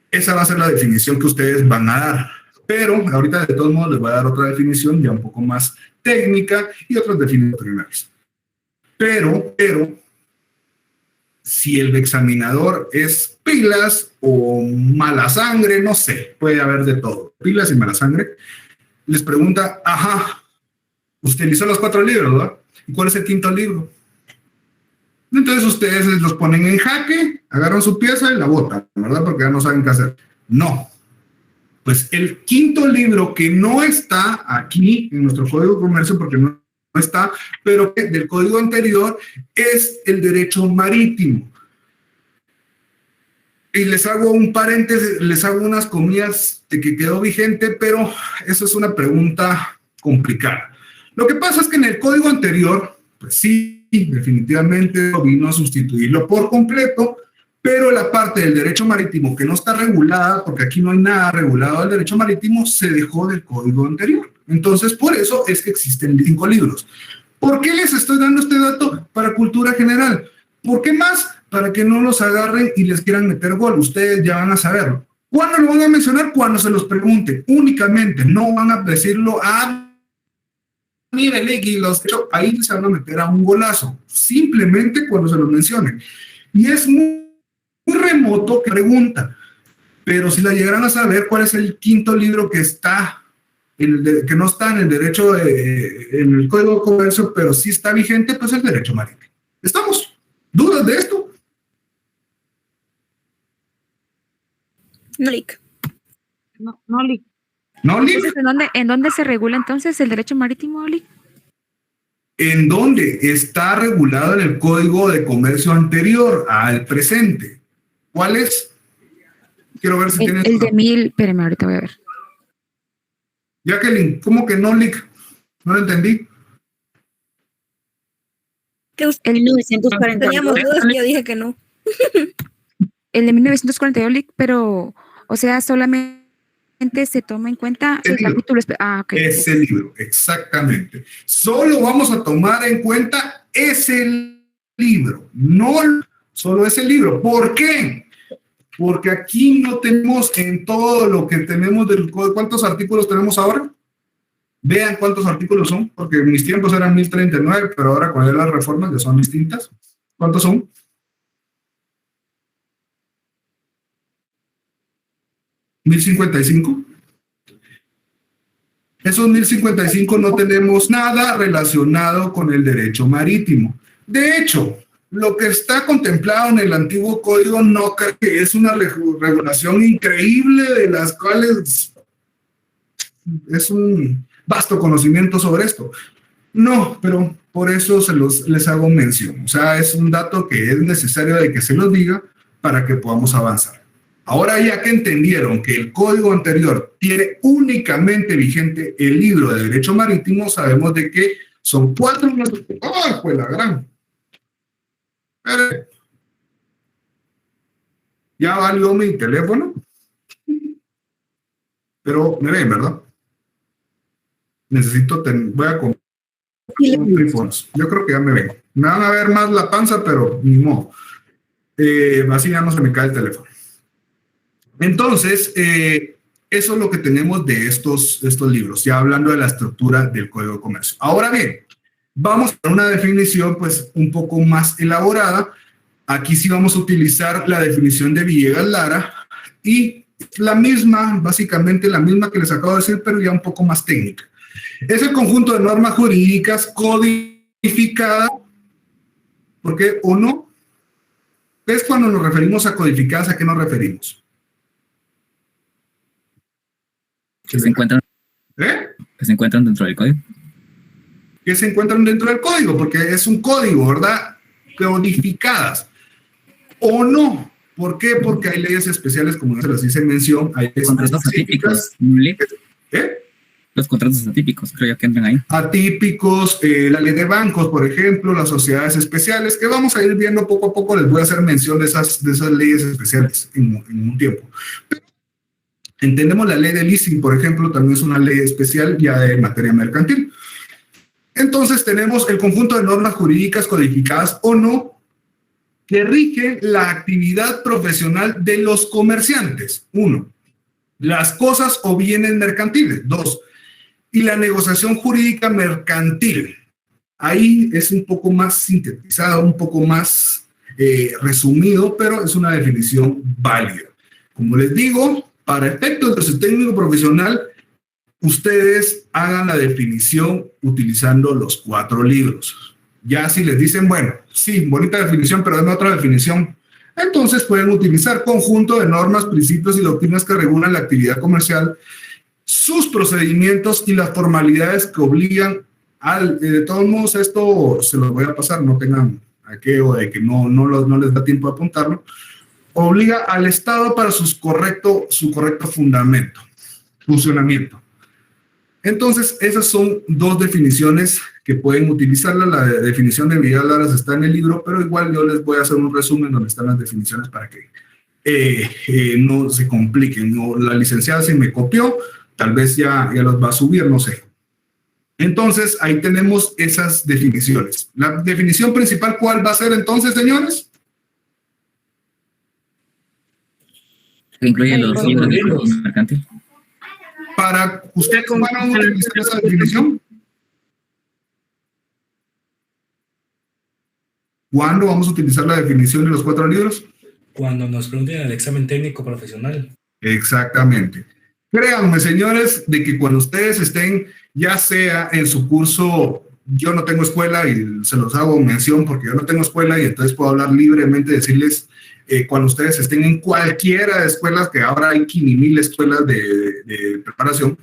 Esa va a ser la definición que ustedes van a dar. Pero ahorita, de todos modos, les voy a dar otra definición ya un poco más técnica y otras definiciones. Pero, si el examinador es pilas o mala sangre, no sé, puede haber de todo, pilas y mala sangre, les pregunta, utilizó los 4 libros, ¿verdad? ¿Y cuál es el 5.º libro? Entonces ustedes los ponen en jaque, agarran su pieza y la botan, ¿verdad? Porque ya no saben qué hacer. No. Pues el 5.º libro que no está aquí en nuestro Código de Comercio, porque no está, pero del código anterior, es el derecho marítimo. Y les hago un paréntesis, les hago unas comillas de que quedó vigente, pero eso es una pregunta complicada. Lo que pasa es que en el código anterior, pues sí, definitivamente vino a sustituirlo por completo, pero la parte del derecho marítimo que no está regulada, porque aquí no hay nada regulado del derecho marítimo, se dejó del código anterior. Entonces, por eso es que existen 5 libros. ¿Por qué les estoy dando este dato? Para cultura general. ¿Por qué más? Para que no los agarren y les quieran meter gol. Ustedes ya van a saberlo. ¿Cuándo lo van a mencionar? Cuando se los pregunte. Únicamente. No van a decirlo mire, y ahí se van a meter a un golazo. Simplemente cuando se los mencionen. Y es muy remoto que pregunta. Pero si la llegaran a saber cuál es el 5.º libro que está, que no está en el derecho, en el Código de Comercio, pero sí está vigente, pues el derecho marítimo. ¿Estamos? ¿Dudas de esto? No, Lic. No, Lic. ¿No, Lic? ¿En dónde se regula entonces el derecho marítimo, Lic? ¿En dónde está regulado en el Código de Comercio anterior al presente? ¿Cuál es? Quiero ver si tienes... El de 1000, espérame, ahorita voy a ver. Jacqueline, ¿cómo que no, Lic? No lo entendí. El 1942. Teníamos dudas, yo dije que no. el de 1942, pero, o sea, solamente se toma en cuenta el capítulo. Okay. Ese libro, exactamente. Solo vamos a tomar en cuenta ese libro, no solo ese libro. ¿Por qué? Porque aquí no tenemos en todo lo que tenemos del código. ¿Cuántos artículos tenemos ahora? Vean cuántos artículos son, porque en mis tiempos eran 1039, pero ahora con las reformas ya son distintas. ¿Cuántos son? ¿1055? Esos 1055 no tenemos nada relacionado con el derecho marítimo. De hecho, lo que está contemplado en el antiguo código no creo que es una regulación increíble de las cuales es un vasto conocimiento sobre esto. No, pero por eso les hago mención. O sea, es un dato que es necesario de que se los diga para que podamos avanzar. Ahora, ya que entendieron que el código anterior tiene únicamente vigente el libro de Derecho Marítimo, sabemos de que son 4 libros. ¡Oh, pues la gran! Ya valió mi teléfono. Pero me ven, ¿verdad? Necesito, voy a comprar audífonos. Yo creo que ya me ven. Me van a ver más la panza, pero ni modo. Así ya no se me cae el teléfono. Entonces, eso es lo que tenemos de estos libros, ya hablando de la estructura del Código de Comercio. Ahora bien, vamos a una definición pues un poco más elaborada. Aquí sí vamos a utilizar la definición de Villegas Lara y la misma, básicamente la misma que les acabo de decir, pero ya un poco más técnica. Es el conjunto de normas jurídicas codificadas, porque o no, es cuando nos referimos a codificadas, ¿a qué nos referimos? Que se encuentran dentro del código. Que se encuentran dentro del código, porque es un código, ¿verdad? Codificadas. ¿O no? ¿Por qué? Porque hay leyes especiales, como se les dice en mención, hay leyes contratos específicas. atípicos. Los contratos atípicos, creo yo que entran ahí. Atípicos, la ley de bancos, por ejemplo, las sociedades especiales, que vamos a ir viendo poco a poco. Les voy a hacer mención de esas leyes especiales en un tiempo. Pero entendemos la ley de leasing, por ejemplo, también es una ley especial ya de materia mercantil. Entonces tenemos el conjunto de normas jurídicas codificadas o no que rigen la actividad profesional de los comerciantes. 1. Las cosas o bienes mercantiles. 2. Y la negociación jurídica mercantil. Ahí es un poco más sintetizado, un poco más resumido, pero es una definición válida. Como les digo, para efectos de su técnico profesional, ustedes hagan la definición utilizando los 4 libros. Ya si les dicen, bueno, sí, bonita definición, pero dame otra definición, entonces pueden utilizar conjunto de normas, principios y doctrinas que regulan la actividad comercial, sus procedimientos y las formalidades que obligan al... de todos modos, esto se los voy a pasar, no tengan aquello de que no les da tiempo de apuntarlo. Obliga al Estado para su correcto funcionamiento. Entonces, esas son 2 definiciones que pueden utilizarla. La definición de Villegas Lara está en el libro, pero igual yo les voy a hacer un resumen donde están las definiciones para que no se compliquen. No, la licenciada se me copió, tal vez ya los va a subir, no sé. Entonces, ahí tenemos esas definiciones. La definición principal, ¿cuál va a ser entonces, señores? Que incluye los libros mercantiles. Para usted, ¿cómo van a utilizar esa definición? ¿Cuándo vamos a utilizar la definición de los 4 libros? Cuando nos pregunten el examen técnico profesional. Exactamente. Créanme, señores, de que cuando ustedes estén, ya sea en su curso, yo no tengo escuela y se los hago mención porque yo no tengo escuela y entonces puedo hablar libremente, decirles, cuando ustedes estén en cualquiera de escuelas, que ahora hay 5,000 escuelas de preparación,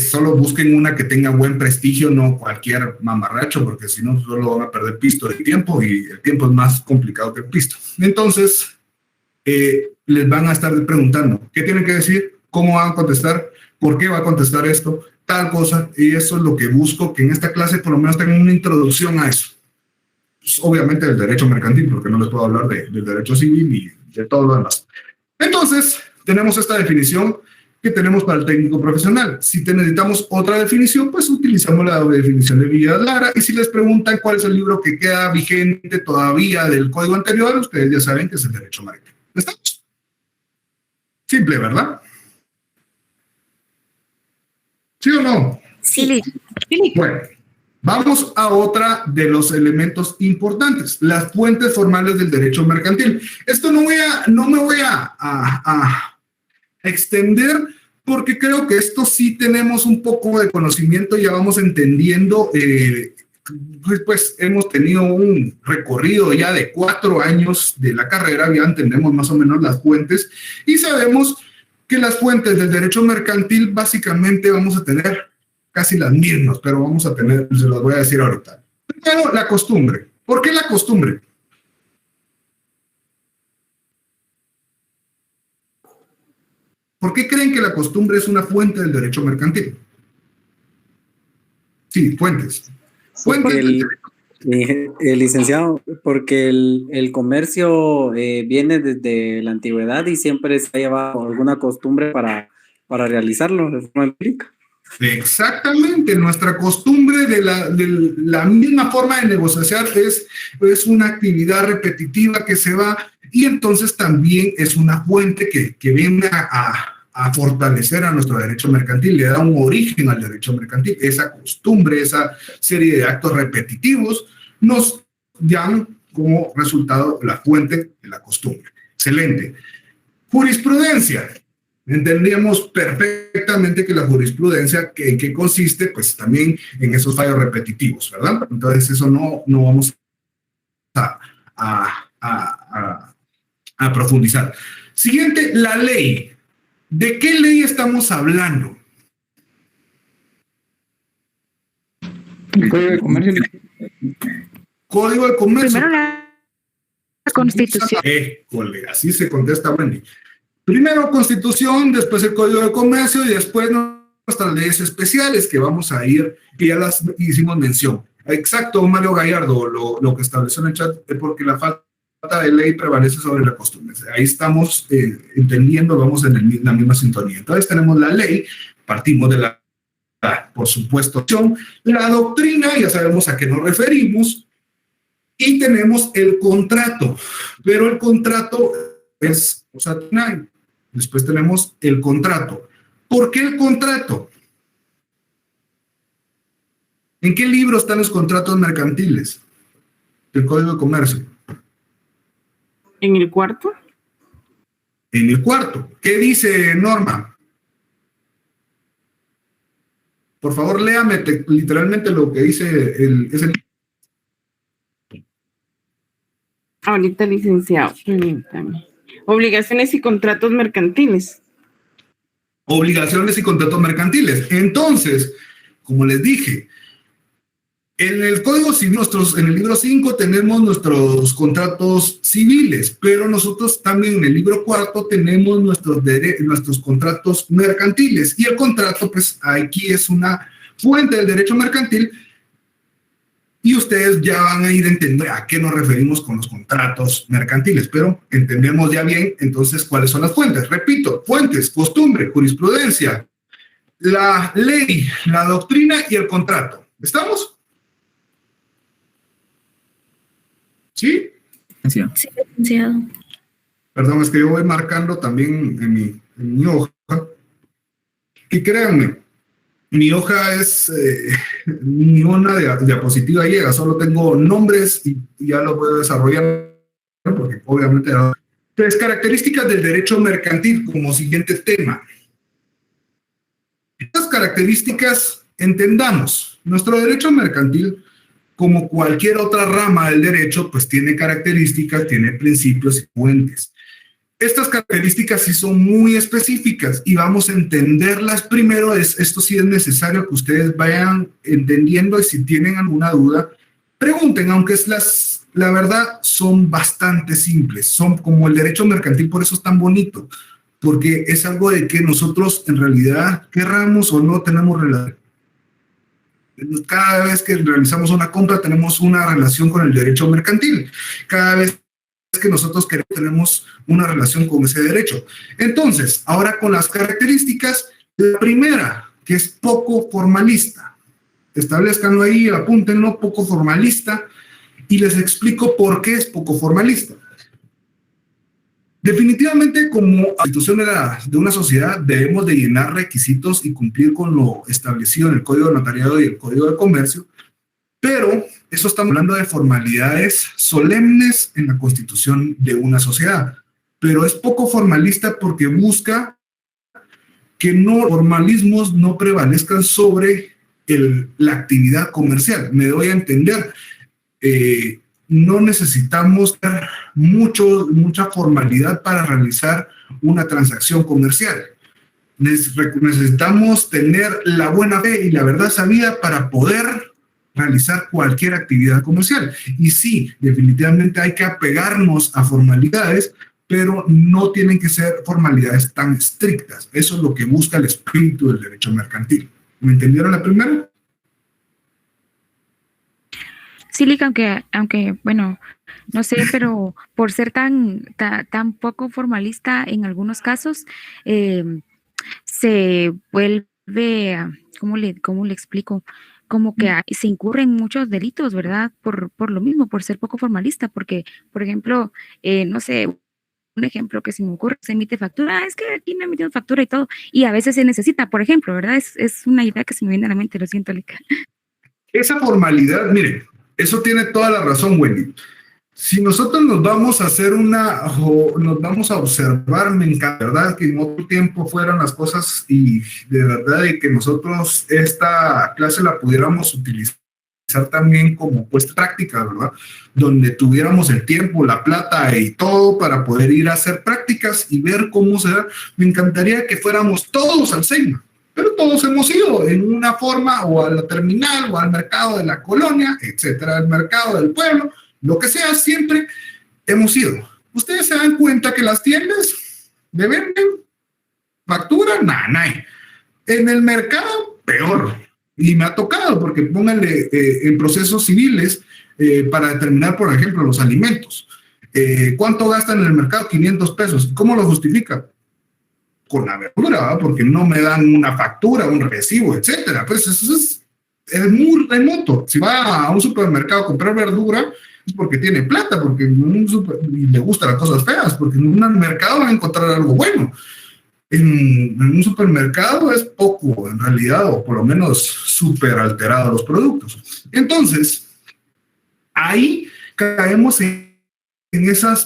solo busquen una que tenga buen prestigio, no cualquier mamarracho, porque si no, solo van a perder pisto de tiempo y el tiempo es más complicado que el pisto. Entonces, les van a estar preguntando, ¿qué tienen que decir? ¿Cómo van a contestar? ¿Por qué va a contestar esto? Tal cosa, y eso es lo que busco, que en esta clase por lo menos tengan una introducción a eso. Pues, obviamente del derecho mercantil, porque no les puedo hablar del derecho civil y de todo lo demás. Entonces, tenemos esta definición que tenemos para el técnico profesional. Si necesitamos otra definición, pues utilizamos la definición de Villar-Lara, y si les preguntan cuál es el libro que queda vigente todavía del código anterior, ustedes ya saben que es el derecho marítimo. ¿Estamos? Simple, ¿verdad? ¿Sí o no? Sí. Bueno, vamos a otra de los elementos importantes, las fuentes formales del derecho mercantil. Esto no me voy a extender, porque creo que esto sí tenemos un poco de conocimiento, ya vamos entendiendo, pues hemos tenido un recorrido ya de 4 años de la carrera, ya entendemos más o menos las fuentes, y sabemos que las fuentes del derecho mercantil básicamente vamos a tener casi las mismas, pero vamos a tener, se las voy a decir ahorita. Primero, la costumbre. ¿Por qué la costumbre? ¿Por qué creen que la costumbre es una fuente del derecho mercantil? Sí, fuentes. El licenciado, porque el comercio viene desde la antigüedad y siempre se ha llevado alguna costumbre para realizarlo de forma empírica. Exactamente, nuestra costumbre de la misma forma de negociar es una actividad repetitiva que se va, y entonces también es una fuente que viene a fortalecer a nuestro derecho mercantil, le da un origen al derecho mercantil. Esa costumbre, esa serie de actos repetitivos nos dan como resultado la fuente de la costumbre. Excelente. Jurisprudencia. Entendíamos perfectamente que la jurisprudencia, ¿en qué consiste? Pues también en esos fallos repetitivos, ¿verdad? Entonces eso no vamos a profundizar. Siguiente, la ley. ¿De qué ley estamos hablando? Código de Comercio. Código de Comercio. Primero la Constitución. Así se contesta, Wendy. Primero Constitución, después el Código de Comercio y después nuestras leyes especiales que vamos a ir, que ya las hicimos mención. Exacto, Mario Gallardo, lo que estableció en el chat es porque la falta de ley prevalece sobre la costumbre. Ahí estamos entendiendo, vamos en la misma sintonía. Entonces tenemos la ley, partimos de por supuesto, la doctrina, ya sabemos a qué nos referimos, y tenemos el contrato, pero el contrato es doctrinario. Después tenemos el contrato. ¿Por qué el contrato? ¿En qué libro están los contratos mercantiles del Código de Comercio? ¿En el cuarto? En el cuarto. ¿Qué dice Norma? Por favor, léame literalmente lo que dice ese. Ahorita, licenciado, permítame. Obligaciones y contratos mercantiles. Obligaciones y contratos mercantiles. Entonces, como les dije, en el Código Civil, en el libro 5 tenemos nuestros contratos civiles, pero nosotros también en el libro 4 tenemos nuestros contratos mercantiles. Y el contrato, pues aquí es una fuente del derecho mercantil, y ustedes ya van a ir a entender a qué nos referimos con los contratos mercantiles, pero entendemos ya bien entonces cuáles son las fuentes. Repito, fuentes, costumbre, jurisprudencia, la ley, la doctrina y el contrato. ¿Estamos? ¿Sí? Sí, licenciado. Perdón, es que yo voy marcando también en mi hoja. Y créanme, mi hoja es ni una diapositiva llega, solo tengo nombres y ya los voy a desarrollar, porque obviamente. Tres características del derecho mercantil como siguiente tema. Estas características, entendamos, nuestro derecho mercantil, como cualquier otra rama del derecho, pues tiene características, tiene principios y fuentes. Estas características sí son muy específicas y vamos a entenderlas primero. Esto sí es necesario que ustedes vayan entendiendo, y si tienen alguna duda, pregunten, aunque la verdad son bastante simples. Son como el derecho mercantil, por eso es tan bonito, porque es algo de que nosotros en realidad, querramos o no, tenemos relación. Cada vez que realizamos una compra tenemos una relación con el derecho mercantil. Cada vez que nosotros tenemos una relación con ese derecho. Entonces, ahora con las características, la primera, que es poco formalista. Establezcanlo ahí, apúntenlo, poco formalista, y les explico por qué es poco formalista. Definitivamente, como institución de una sociedad, debemos de llenar requisitos y cumplir con lo establecido en el Código de Notariado y el Código de Comercio, pero eso estamos hablando de formalidades solemnes en la constitución de una sociedad. Pero es poco formalista porque busca que formalismos no prevalezcan sobre la actividad comercial. Me doy a entender, no necesitamos mucha formalidad para realizar una transacción comercial. Necesitamos tener la buena fe y la verdad sabida para poder realizar cualquier actividad comercial. Y sí, definitivamente hay que apegarnos a formalidades, pero no tienen que ser formalidades tan estrictas. Eso es lo que busca el espíritu del derecho mercantil. ¿Me entendieron la primera? Sí, Lick, aunque, bueno, no sé, pero por ser tan poco formalista en algunos casos, se vuelve, ¿cómo le explico? Como que se incurren muchos delitos, ¿verdad? Por lo mismo, por ser poco formalista, porque, por ejemplo, no sé, un ejemplo que se me ocurre, se emite factura, es que aquí no emitido factura y todo, y a veces se necesita, por ejemplo, ¿verdad? Es una idea que se me viene a la mente, lo siento, Lick. Esa formalidad, miren, eso tiene toda la razón, Wendy. Si nosotros nos vamos a hacer nos vamos a observar, me encanta, ¿verdad? Que en otro tiempo fueran las cosas y de verdad de que nosotros esta clase la pudiéramos utilizar también como pues práctica, ¿verdad? Donde tuviéramos el tiempo, la plata y todo para poder ir a hacer prácticas y ver cómo se da. Me encantaría que fuéramos todos al SEIMA, pero todos hemos ido en una forma o a la terminal o al mercado de la colonia, etcétera, al mercado del pueblo, lo que sea, siempre hemos ido. Ustedes se dan cuenta que las tiendas le venden factura, nada. En el mercado, peor. Y me ha tocado, porque pónganle en procesos civiles para determinar, por ejemplo, los alimentos. ¿Cuánto gastan en el mercado? 500 pesos. ¿Cómo lo justifica? Con la verdura, ¿verdad? Porque no me dan una factura, un recibo, etcétera. Pues eso es muy remoto. Si va a un supermercado a comprar verdura, es porque tiene plata, porque y le gustan las cosas feas, porque en un mercado va a encontrar algo bueno. En un supermercado es poco, en realidad, o por lo menos súper alterados los productos. Entonces, ahí caemos en esa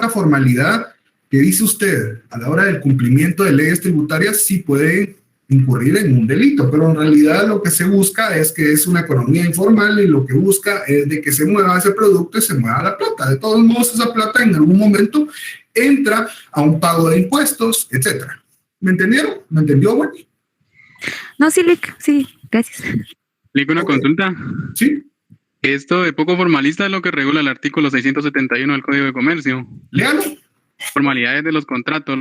formalidad que dice usted, a la hora del cumplimiento de leyes tributarias, sí puede incurrir en un delito, pero en realidad lo que se busca es que es una economía informal y lo que busca es de que se mueva ese producto y se mueva la plata. De todos modos, esa plata en algún momento entra a un pago de impuestos, etcétera. ¿Me entendieron? ¿Me entendió, Wendy? No, sí, Lick, sí, gracias. Lick, una consulta. Sí. Esto de poco formalista es lo que regula el artículo 671 del Código de Comercio. Léalo. Formalidades de los contratos.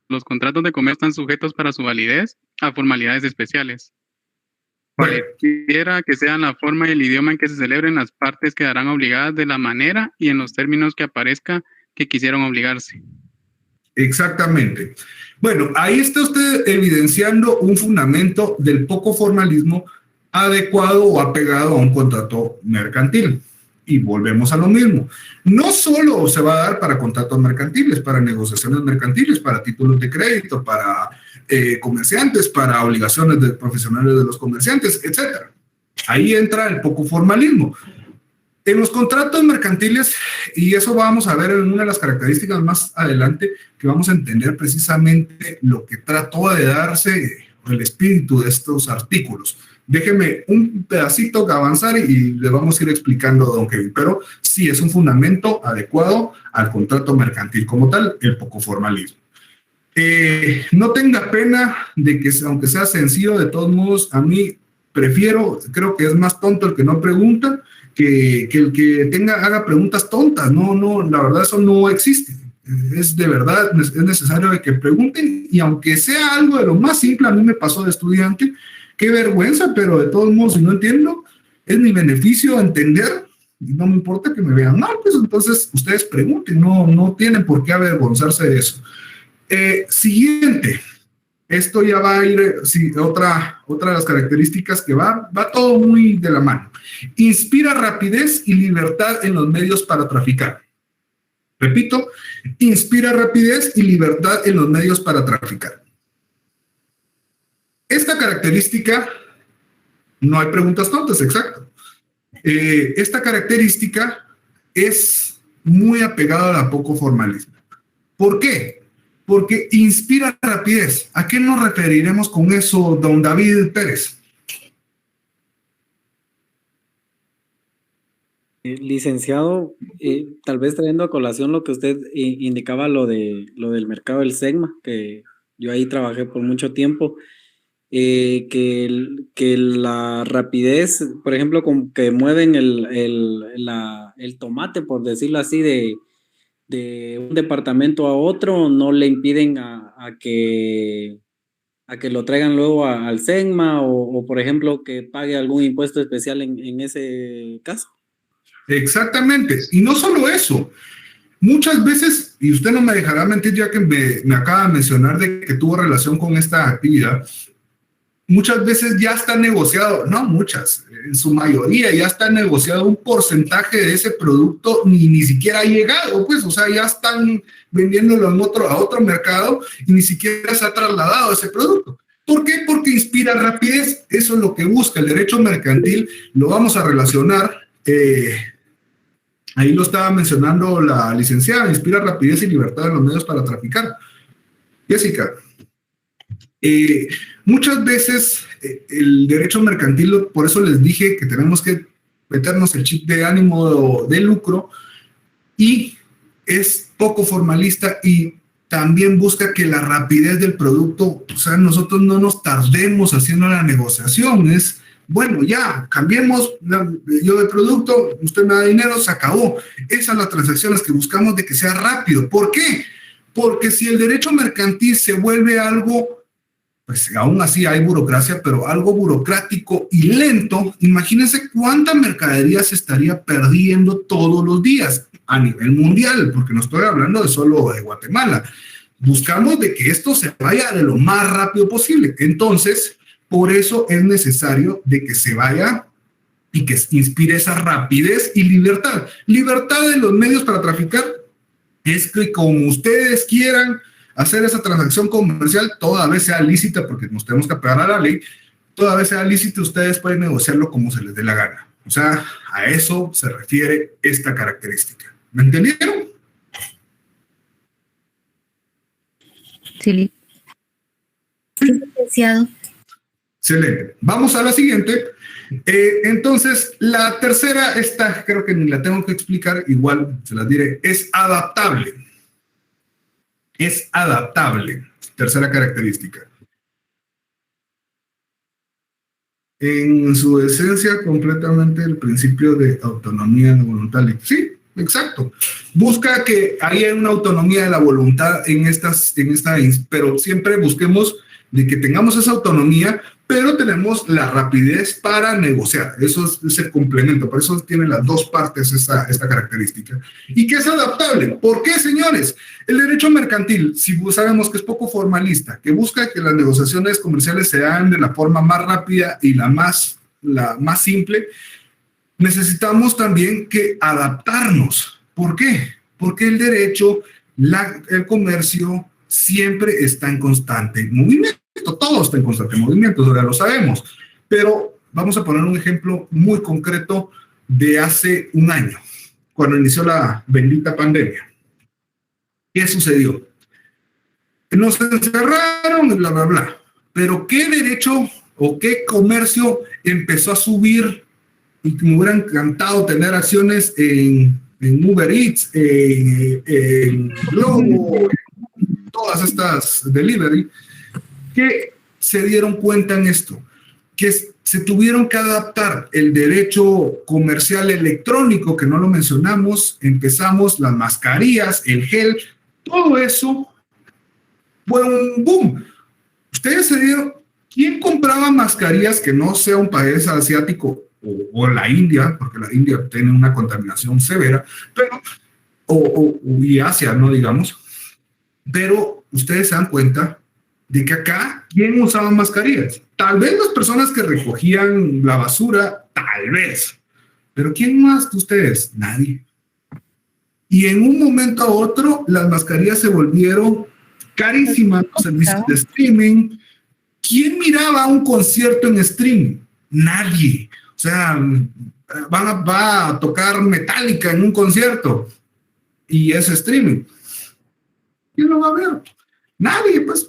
Los contratos de comercio están sujetos para su validez a formalidades especiales. Cualquiera que sean la forma y el idioma en que se celebren, las partes quedarán obligadas de la manera y en los términos que aparezca que quisieron obligarse. Exactamente. Bueno, ahí está usted evidenciando un fundamento del poco formalismo adecuado o apegado a un contrato mercantil. Y volvemos a lo mismo. No solo se va a dar para contratos mercantiles, para negociaciones mercantiles, para títulos de crédito, para comerciantes, para obligaciones de profesionales de los comerciantes, etc. Ahí entra el poco formalismo. En los contratos mercantiles, y eso vamos a ver en una de las características más adelante, que vamos a entender precisamente lo que trató de darse el espíritu de estos artículos. Déjeme un pedacito que avanzar y le vamos a ir explicando, don Kevin, pero sí es un fundamento adecuado al contrato mercantil como tal, el poco formalismo. No tenga pena de que, aunque sea sencillo, de todos modos, a mí creo que es más tonto el que no pregunta que el que haga preguntas tontas. No, la verdad eso no existe. Es de verdad, es necesario de que pregunten, y aunque sea algo de lo más simple, a mí me pasó de estudiante, qué vergüenza, pero de todos modos, si no entiendo, es mi beneficio entender y no me importa que me vean mal, pues entonces ustedes pregunten, no tienen por qué avergonzarse de eso. Siguiente, esto ya va a ir, sí, otra de las características que va todo muy de la mano. Inspira rapidez y libertad en los medios para traficar. Repito, inspira rapidez y libertad en los medios para traficar. Esta característica, no hay preguntas tontas, exacto. Esta característica es muy apegada a la poco formalismo. ¿Por qué? Porque inspira rapidez. ¿A qué nos referiremos con eso, don David Pérez? Licenciado, tal vez trayendo a colación lo que usted indicaba, lo del mercado del SEGMA, que yo ahí trabajé por mucho tiempo, que la rapidez, por ejemplo, con que mueven el tomate, por decirlo así, de un departamento a otro, no le impiden a que lo traigan luego al SEGMA o, por ejemplo, que pague algún impuesto especial en ese caso. Exactamente, y no solo eso, muchas veces, y usted no me dejará mentir ya que me acaba de mencionar de que tuvo relación con esta actividad, muchas veces ya está negociado, no muchas, en su mayoría ya está negociado un porcentaje de ese producto, ni siquiera ha llegado, pues, o sea, ya están vendiéndolo a otro mercado y ni siquiera se ha trasladado ese producto. ¿Por qué? Porque inspira rapidez, eso es lo que busca el derecho mercantil, lo vamos a relacionar. Ahí lo estaba mencionando la licenciada, inspira rapidez y libertad en los medios para traficar. Jessica, muchas veces el derecho mercantil, por eso les dije que tenemos que meternos el chip de ánimo de lucro, y es poco formalista y también busca que la rapidez del producto, o sea, nosotros no nos tardemos haciendo la negociación, es bueno, ya, cambiemos yo de producto, usted me da dinero, se acabó. Esas son las transacciones que buscamos de que sea rápido. ¿Por qué? Porque si el derecho mercantil se vuelve algo, pues aún así hay burocracia, pero algo burocrático y lento, imagínense cuánta mercadería se estaría perdiendo todos los días a nivel mundial, porque no estoy hablando de solo de Guatemala. Buscamos de que esto se vaya de lo más rápido posible. Entonces, por eso es necesario de que se vaya y que inspire esa rapidez y libertad. Libertad de los medios para traficar es que como ustedes quieran hacer esa transacción comercial, toda vez sea lícita, porque nos tenemos que apegar a la ley, toda vez sea lícita, ustedes pueden negociarlo como se les dé la gana. O sea, a eso se refiere esta característica. ¿Me entendieron? Sí. Licenciado. Excelente. Vamos a la siguiente. Entonces, la tercera, esta creo que ni la tengo que explicar, igual se las diré, es adaptable. Es adaptable. Tercera característica. En su esencia, completamente el principio de autonomía de voluntad. Sí, exacto. Busca que haya una autonomía de la voluntad pero siempre busquemos de que tengamos esa autonomía, pero tenemos la rapidez para negociar. Eso es el complemento, por eso tiene las dos partes esta característica. ¿Y qué es adaptable? ¿Por qué, señores? El derecho mercantil, si sabemos que es poco formalista, que busca que las negociaciones comerciales se hagan de la forma más rápida y la más simple, necesitamos también que adaptarnos. ¿Por qué? Porque el derecho, el comercio, siempre está en constante movimiento. Todo está en constante movimiento, ya lo sabemos. Pero vamos a poner un ejemplo muy concreto de hace un año, cuando inició la bendita pandemia. ¿Qué sucedió? Nos encerraron y bla, bla, bla. Pero ¿qué derecho o qué comercio empezó a subir? Y me hubiera encantado tener acciones en Uber Eats, en Globo, todas estas delivery, que se dieron cuenta en esto, que se tuvieron que adaptar el derecho comercial electrónico, que no lo mencionamos, empezamos las mascarillas, el gel, todo eso fue un boom. Ustedes se dieron, ¿quién compraba mascarillas que no sea un país asiático o la India, porque la India tiene una contaminación severa, pero, y Asia, no digamos, pero ustedes se dan cuenta de que acá, ¿quién usaba mascarillas? Tal vez las personas que recogían la basura, tal vez, pero ¿quién más de ustedes? Nadie. Y en un momento a otro, las mascarillas se volvieron carísimas, los servicios de streaming. ¿Quién miraba un concierto en streaming? Nadie. O sea, va a tocar Metallica en un concierto y es streaming. ¿Quién lo va a ver? Nadie, pues.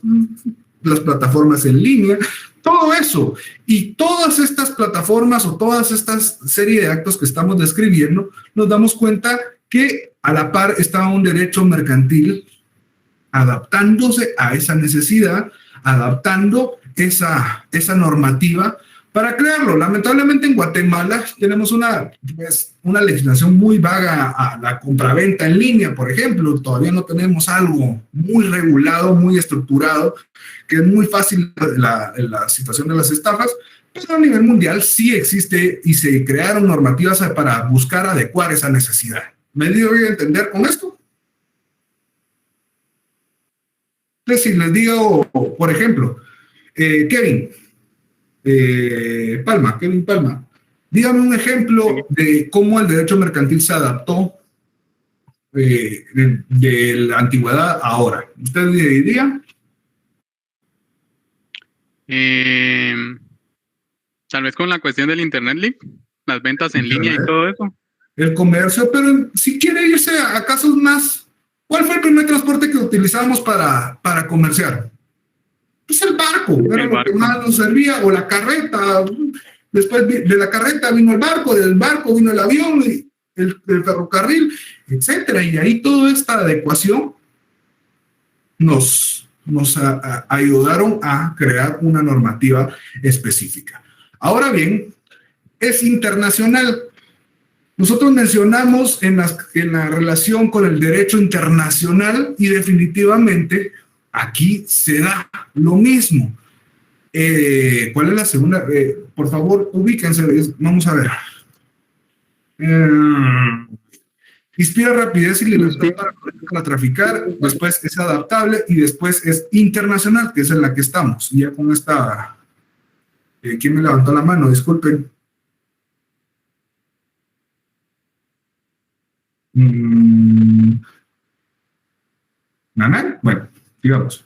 Las plataformas en línea, todo eso. Y todas estas plataformas o todas estas serie de actos que estamos describiendo, nos damos cuenta que a la par estaba un derecho mercantil adaptándose a esa necesidad, adaptando esa normativa para crearlo. Lamentablemente en Guatemala tenemos una legislación muy vaga a la compraventa en línea, por ejemplo. Todavía no tenemos algo muy regulado, muy estructurado, que es muy fácil la situación de las estafas, pero a nivel mundial sí existe y se crearon normativas para buscar adecuar esa necesidad. ¿Me dio a entender con esto? Entonces, si les digo, por ejemplo, Kevin Palma, dígame un ejemplo de cómo el derecho mercantil se adaptó de la antigüedad a ahora. ¿Usted le diría? Tal vez con la cuestión del Internet, Lick, las ventas en línea y todo eso. El comercio, pero si quiere irse a casos más, ¿cuál fue el primer transporte que utilizamos para comerciar? Pues el barco, era lo que más nos servía, o la carreta. Después de la carreta vino el barco, del barco vino el avión, el ferrocarril, etcétera. Y ahí toda esta adecuación nos ayudaron a crear una normativa específica. Ahora bien, es internacional. Nosotros mencionamos en la relación con el derecho internacional y definitivamente aquí se da lo mismo. ¿Cuál es la segunda? Por favor, ubíquense. Vamos a ver. Inspira rapidez y libertad para traficar, después es adaptable y después es internacional, que es en la que estamos. Y ya con esta... ¿quién me levantó la mano? Disculpen. ¿Nanay? Bueno, digamos.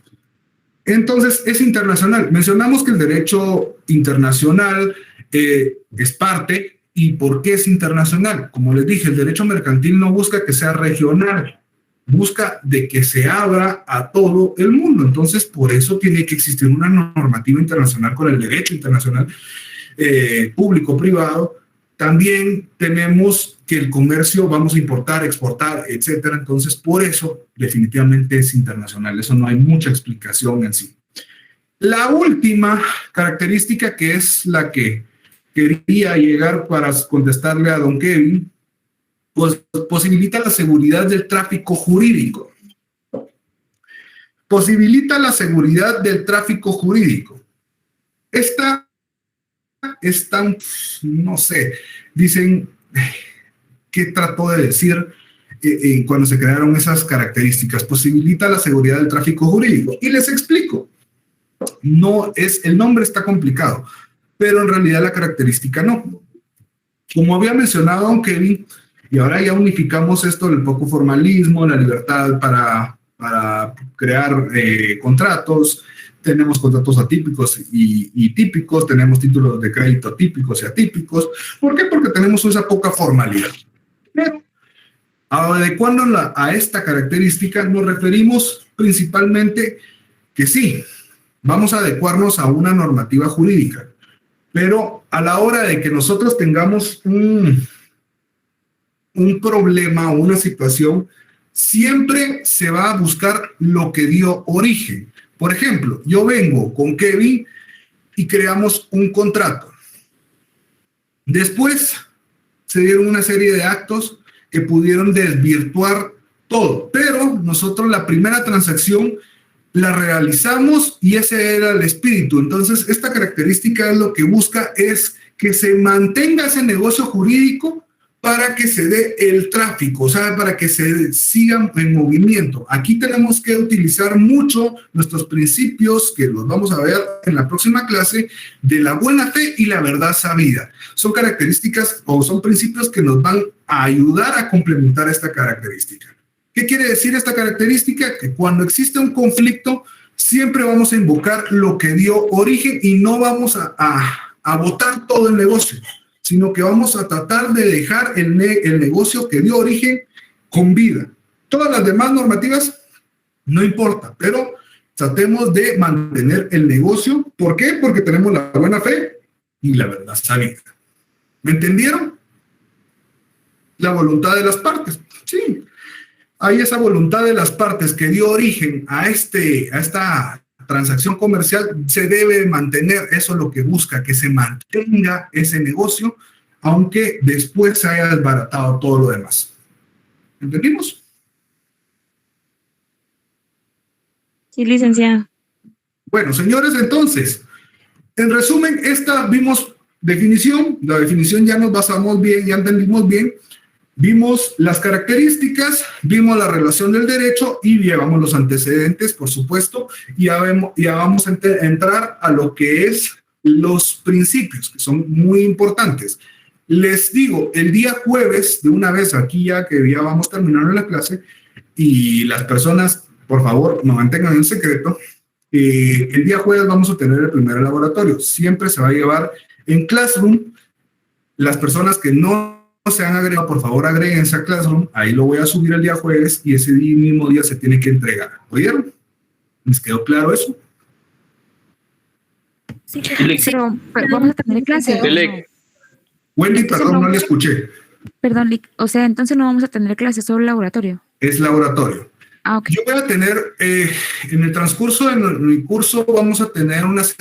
Entonces, es internacional. Mencionamos que el derecho internacional es parte. ¿Y por qué es internacional? Como les dije, el derecho mercantil no busca que sea regional, busca de que se abra a todo el mundo. Entonces, por eso tiene que existir una normativa internacional con el derecho internacional público-privado. También tenemos que el comercio, vamos a importar, exportar, etcétera. Entonces, por eso, definitivamente es internacional. Eso no hay mucha explicación en sí. La última característica, que es la que quería llegar para contestarle a don Kevin, pues posibilita la seguridad del tráfico jurídico. Posibilita la seguridad del tráfico jurídico. Esta es tan, no sé, dicen, ¿qué trató de decir cuando se crearon esas características? Posibilita la seguridad del tráfico jurídico. Y les explico. No es, el nombre está complicado, pero en realidad la característica no. Como había mencionado don Kevin, y ahora ya unificamos esto del poco formalismo, la libertad para crear contratos, tenemos contratos atípicos y típicos, tenemos títulos de crédito típicos y atípicos. ¿Por qué? Porque tenemos esa poca formalidad. Pero adecuándola a esta característica, nos referimos principalmente que sí, vamos a adecuarnos a una normativa jurídica. Pero a la hora de que nosotros tengamos un problema o una situación, siempre se va a buscar lo que dio origen. Por ejemplo, yo vengo con Kevin y creamos un contrato. Después se dieron una serie de actos que pudieron desvirtuar todo, pero nosotros la primera transacción la realizamos y ese era el espíritu. Entonces, esta característica es lo que busca, es que se mantenga ese negocio jurídico para que se dé el tráfico, o sea, para que se sigan en movimiento. Aquí tenemos que utilizar mucho nuestros principios, que los vamos a ver en la próxima clase, de la buena fe y la verdad sabida. Son características o son principios que nos van a ayudar a complementar esta característica. ¿Qué quiere decir esta característica? Que cuando existe un conflicto, siempre vamos a invocar lo que dio origen y no vamos a botar todo el negocio, sino que vamos a tratar de dejar el negocio que dio origen con vida. Todas las demás normativas no importa, pero tratemos de mantener el negocio. ¿Por qué? Porque tenemos la buena fe y la verdad sabida. ¿Me entendieron? La voluntad de las partes. Sí. Hay esa voluntad de las partes que dio origen a esta transacción comercial, se debe mantener. Eso es lo que busca, que se mantenga ese negocio, aunque después se haya desbaratado todo lo demás. ¿Entendimos? Sí, licenciado. Bueno, señores, entonces, en resumen, vimos definición. La definición ya nos basamos bien, ya entendimos bien. Vimos las características, vimos la relación del derecho y llevamos los antecedentes, por supuesto, y ya vamos a entrar a lo que es los principios, que son muy importantes. Les digo, el día jueves, de una vez aquí ya que ya vamos terminando la clase, y las personas, por favor, no mantengan en secreto, el día jueves vamos a tener el primer laboratorio. Siempre se va a llevar en Classroom. Las personas que no se han agregado, por favor agréguense a Classroom, ahí lo voy a subir el día jueves y ese mismo día se tiene que entregar. ¿Oyeron? ¿Les quedó claro eso? Sí, pero vamos a tener clase. Wendy, perdón, no le escuché. Perdón, o sea, entonces no vamos a tener clase, solo laboratorio. Es laboratorio. Ah, okay. Yo voy a tener, en el transcurso de mi curso, vamos a tener unas